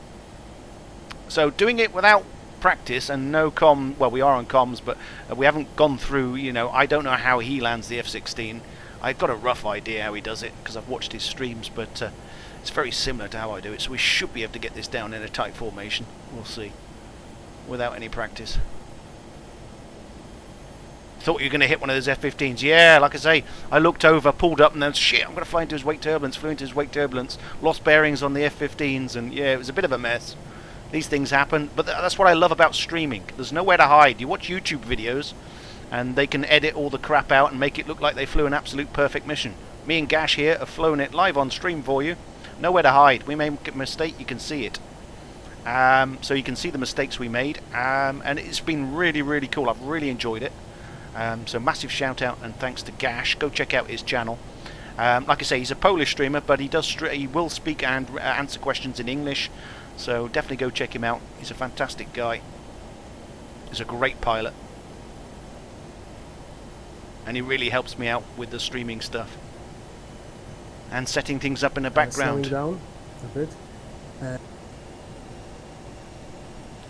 So doing it without practice and no well, we are on comms, but we haven't gone through, you know, I don't know how he lands the F-16. I've got a rough idea how he does it because I've watched his streams, but it's very similar to how I do it, so we should be able to get this down in a tight formation. We'll see. Without any practice. Thought you were going to hit one of those F-15s. Yeah, like I say, I looked over, pulled up, and then, shit, I'm going to fly into his wake turbulence. Flew into his wake turbulence, lost bearings on the F-15s, and yeah, it was a bit of a mess. These things happen, but that's what I love about streaming. There's nowhere to hide. You watch YouTube videos, and they can edit all the crap out and make it look like they flew an absolute perfect mission. Me and Gash here have flown it live on stream for you. Nowhere to hide. We make a mistake, you can see it. So you can see the mistakes we made, and it's been really, really cool. I've really enjoyed it. So massive shout out and thanks to Gash. Go check out his channel. Like I say, he's a Polish streamer, but he will speak and answer questions in English. So definitely go check him out. He's a fantastic guy. He's a great pilot. And he really helps me out with the streaming stuff. And setting things up in the background. Slowing down a bit.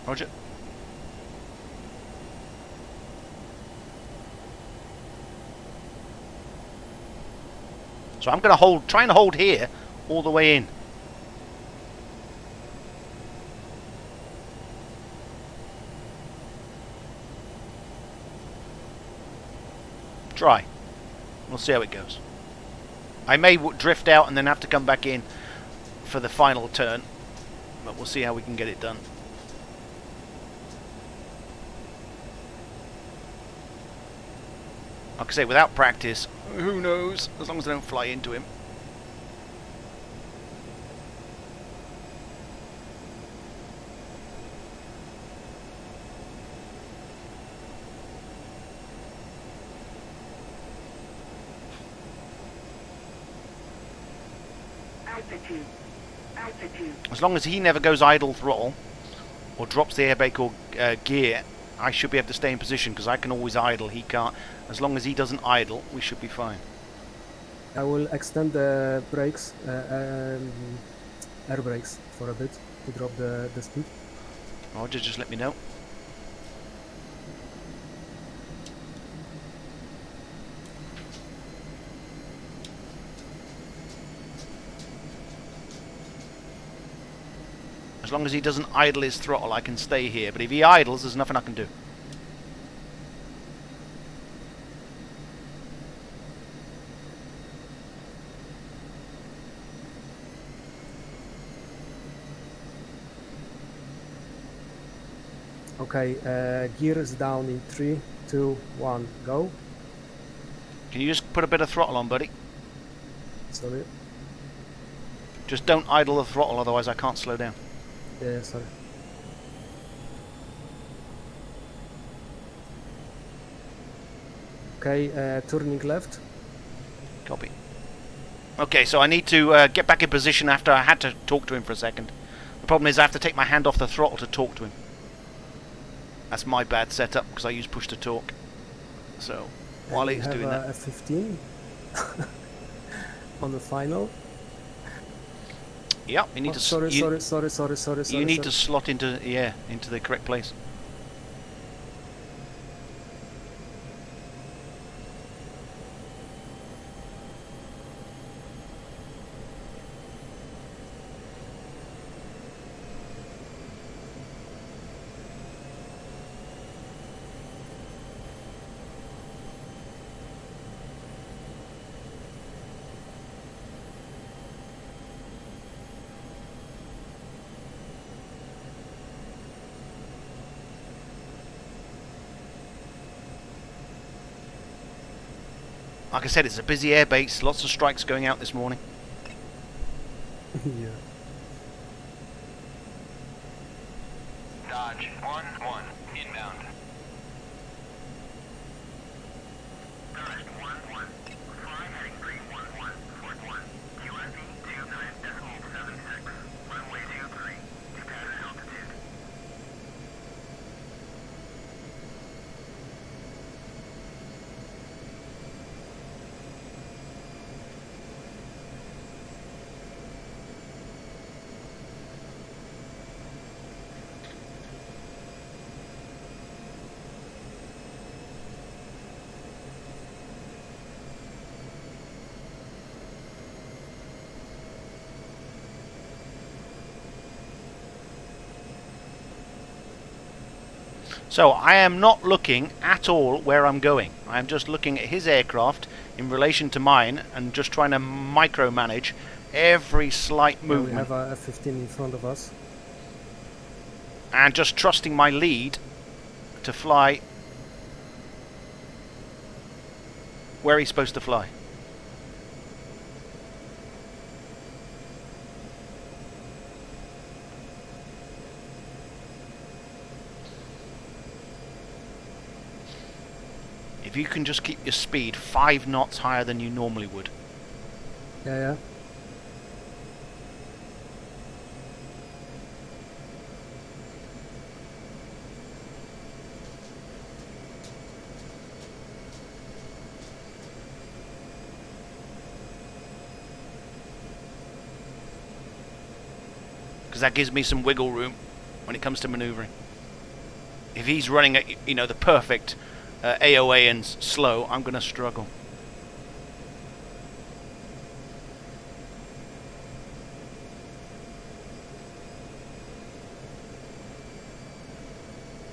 Roger. So I'm going to try and hold here all the way in. Try. We'll see how it goes. I may drift out and then have to come back in for the final turn, but we'll see how we can get it done. Like I say, without practice, who knows, as long as I don't fly into him. Altitude. Altitude. As long as he never goes idle throttle or drops the airbrake or gear, I should be able to stay in position because I can always idle, he can't. As long as he doesn't idle, we should be fine. I will extend the brakes, air brakes for a bit to drop the speed. Roger, just let me know. As long as he doesn't idle his throttle, I can stay here. But if he idles, there's nothing I can do. Okay, gears down in 3, 2, 1, go. Can you just put a bit of throttle on, buddy? Sorry. Just don't idle the throttle, otherwise I can't slow down. Yeah, sorry. Okay, turning left. Copy. Okay, so I need to get back in position after I had to talk to him for a second. The problem is I have to take my hand off the throttle to talk to him. That's my bad setup because I use push to talk. So while he's doing that, F15 on the final. yeah, you need to. Sorry. You need to slot into the correct place. Like I said, it's a busy air base, lots of strikes going out this morning. Yeah. Dodge 1-1, inbound. Dodge 1-1, fly heading 311, 41, QFE 29.76, runway So I am not looking at all where I'm going. I am just looking at his aircraft in relation to mine and just trying to micromanage every slight Yeah, we movement have a F-15 in front of us. and just trusting my lead to fly where he's supposed to fly. If you can just keep your speed 5 knots higher than you normally would. Yeah, yeah. Because that gives me some wiggle room when it comes to manoeuvring. If he's running at, you know, the perfect AOA and slow, I'm going to struggle.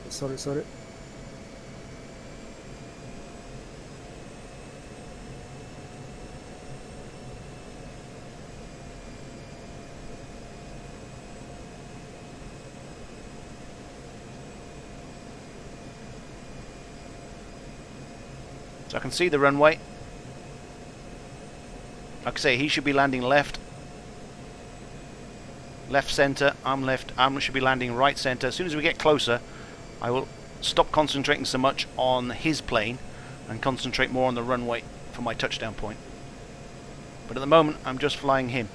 Sorry, sorry. So I can see the runway. Like I say, he should be landing left. Left centre, I'm left. I should be landing right centre. As soon as we get closer, I will stop concentrating so much on his plane and concentrate more on the runway for my touchdown point. But at the moment, I'm just flying him.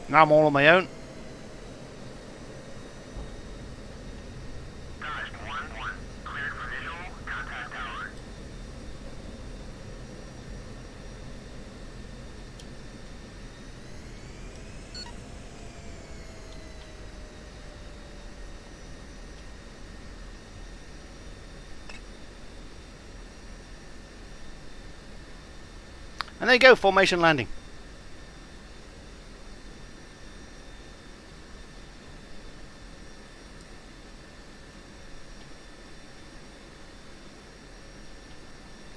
Now I'm all on my own. Dodge 1-1. Cleared for visual. Contact tower. And there you go, formation landing.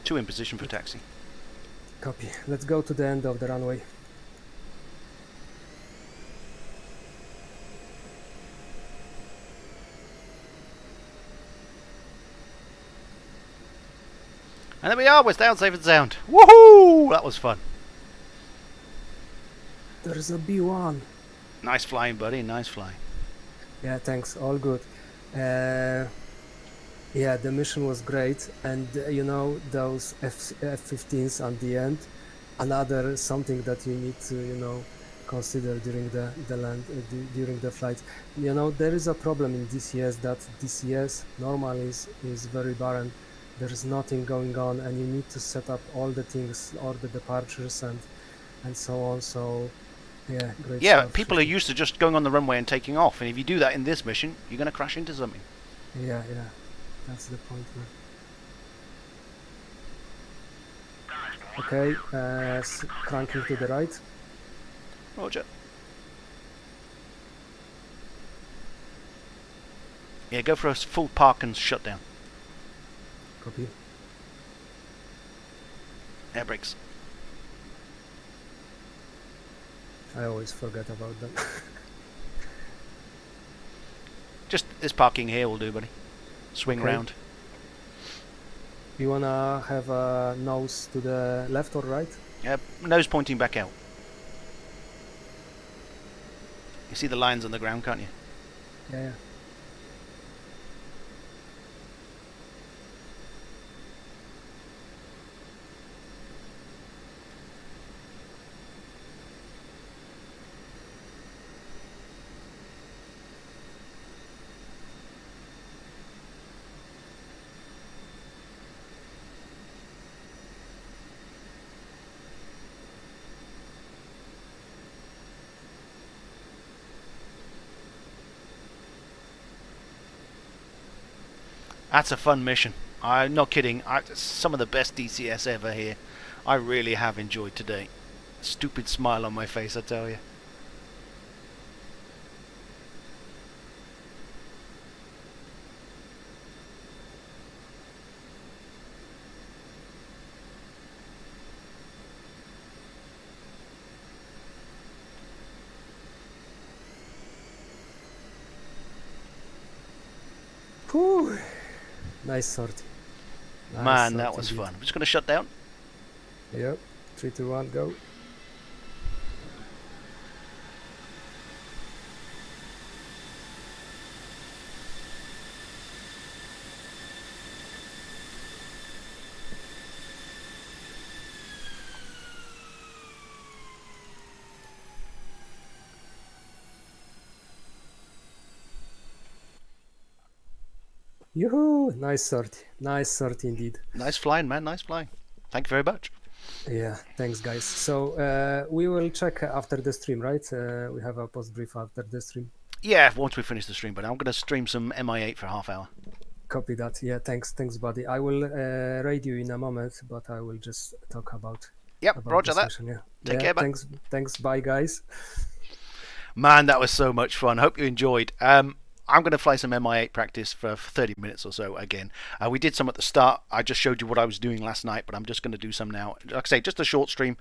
Two in position for taxi. Copy. Let's go to the end of the runway. And there we are, we're down safe and sound. Woohoo! That was fun. There's a B1. Nice flying, buddy, nice flying. Yeah, thanks. All good. Yeah, the mission was great, and you know those F-15s at the end. Another something that you need to consider during the land during the flight. You know there is a problem in DCS that DCS normally is very barren. There is nothing going on, and you need to set up all the things, all the departures and so on. So yeah, great Yeah, stuff. people are used to just going on the runway and taking off, and if you do that in this mission, you're going to crash into something. Yeah, that's the point, man. Okay, cranking to the right. Roger. Yeah, go for a full park and shutdown. Copy. Air brakes. I always forget about them. Just this parking here will do, buddy. Swing Okay. round. You wanna have a nose to the left or right? Nose pointing back out. You see the lines on the ground, can't you? Yeah, yeah. That's a fun mission. I'm not kidding. Some of the best DCS ever here. I really have enjoyed today. Stupid smile on my face, I tell you. Whew. Nice sortie. Nice Man, that sortie was indeed. fun. I'm just going to shut down. Yep. 3, 2, 1, go. Yoo-hoo! Nice sortie indeed. Nice flying, man. Nice flying. Thank you very much. Yeah, thanks guys. So we will check after the stream, right? We have a post brief after the stream. Yeah, once we finish the stream, but I'm going to stream some MI8 for half hour. Copy that. Yeah, thanks buddy. I will raid you in a moment, but I will just talk about Yep, roger the that. session. Yeah. Take Yeah, care, man. thanks. Bye guys. Man, that was so much fun. Hope you enjoyed. I'm going to fly some MI8 practice for 30 minutes or so again. We did some at the start. I just showed you what I was doing last night, but I'm just going to do some now. Like I say, just a short stream.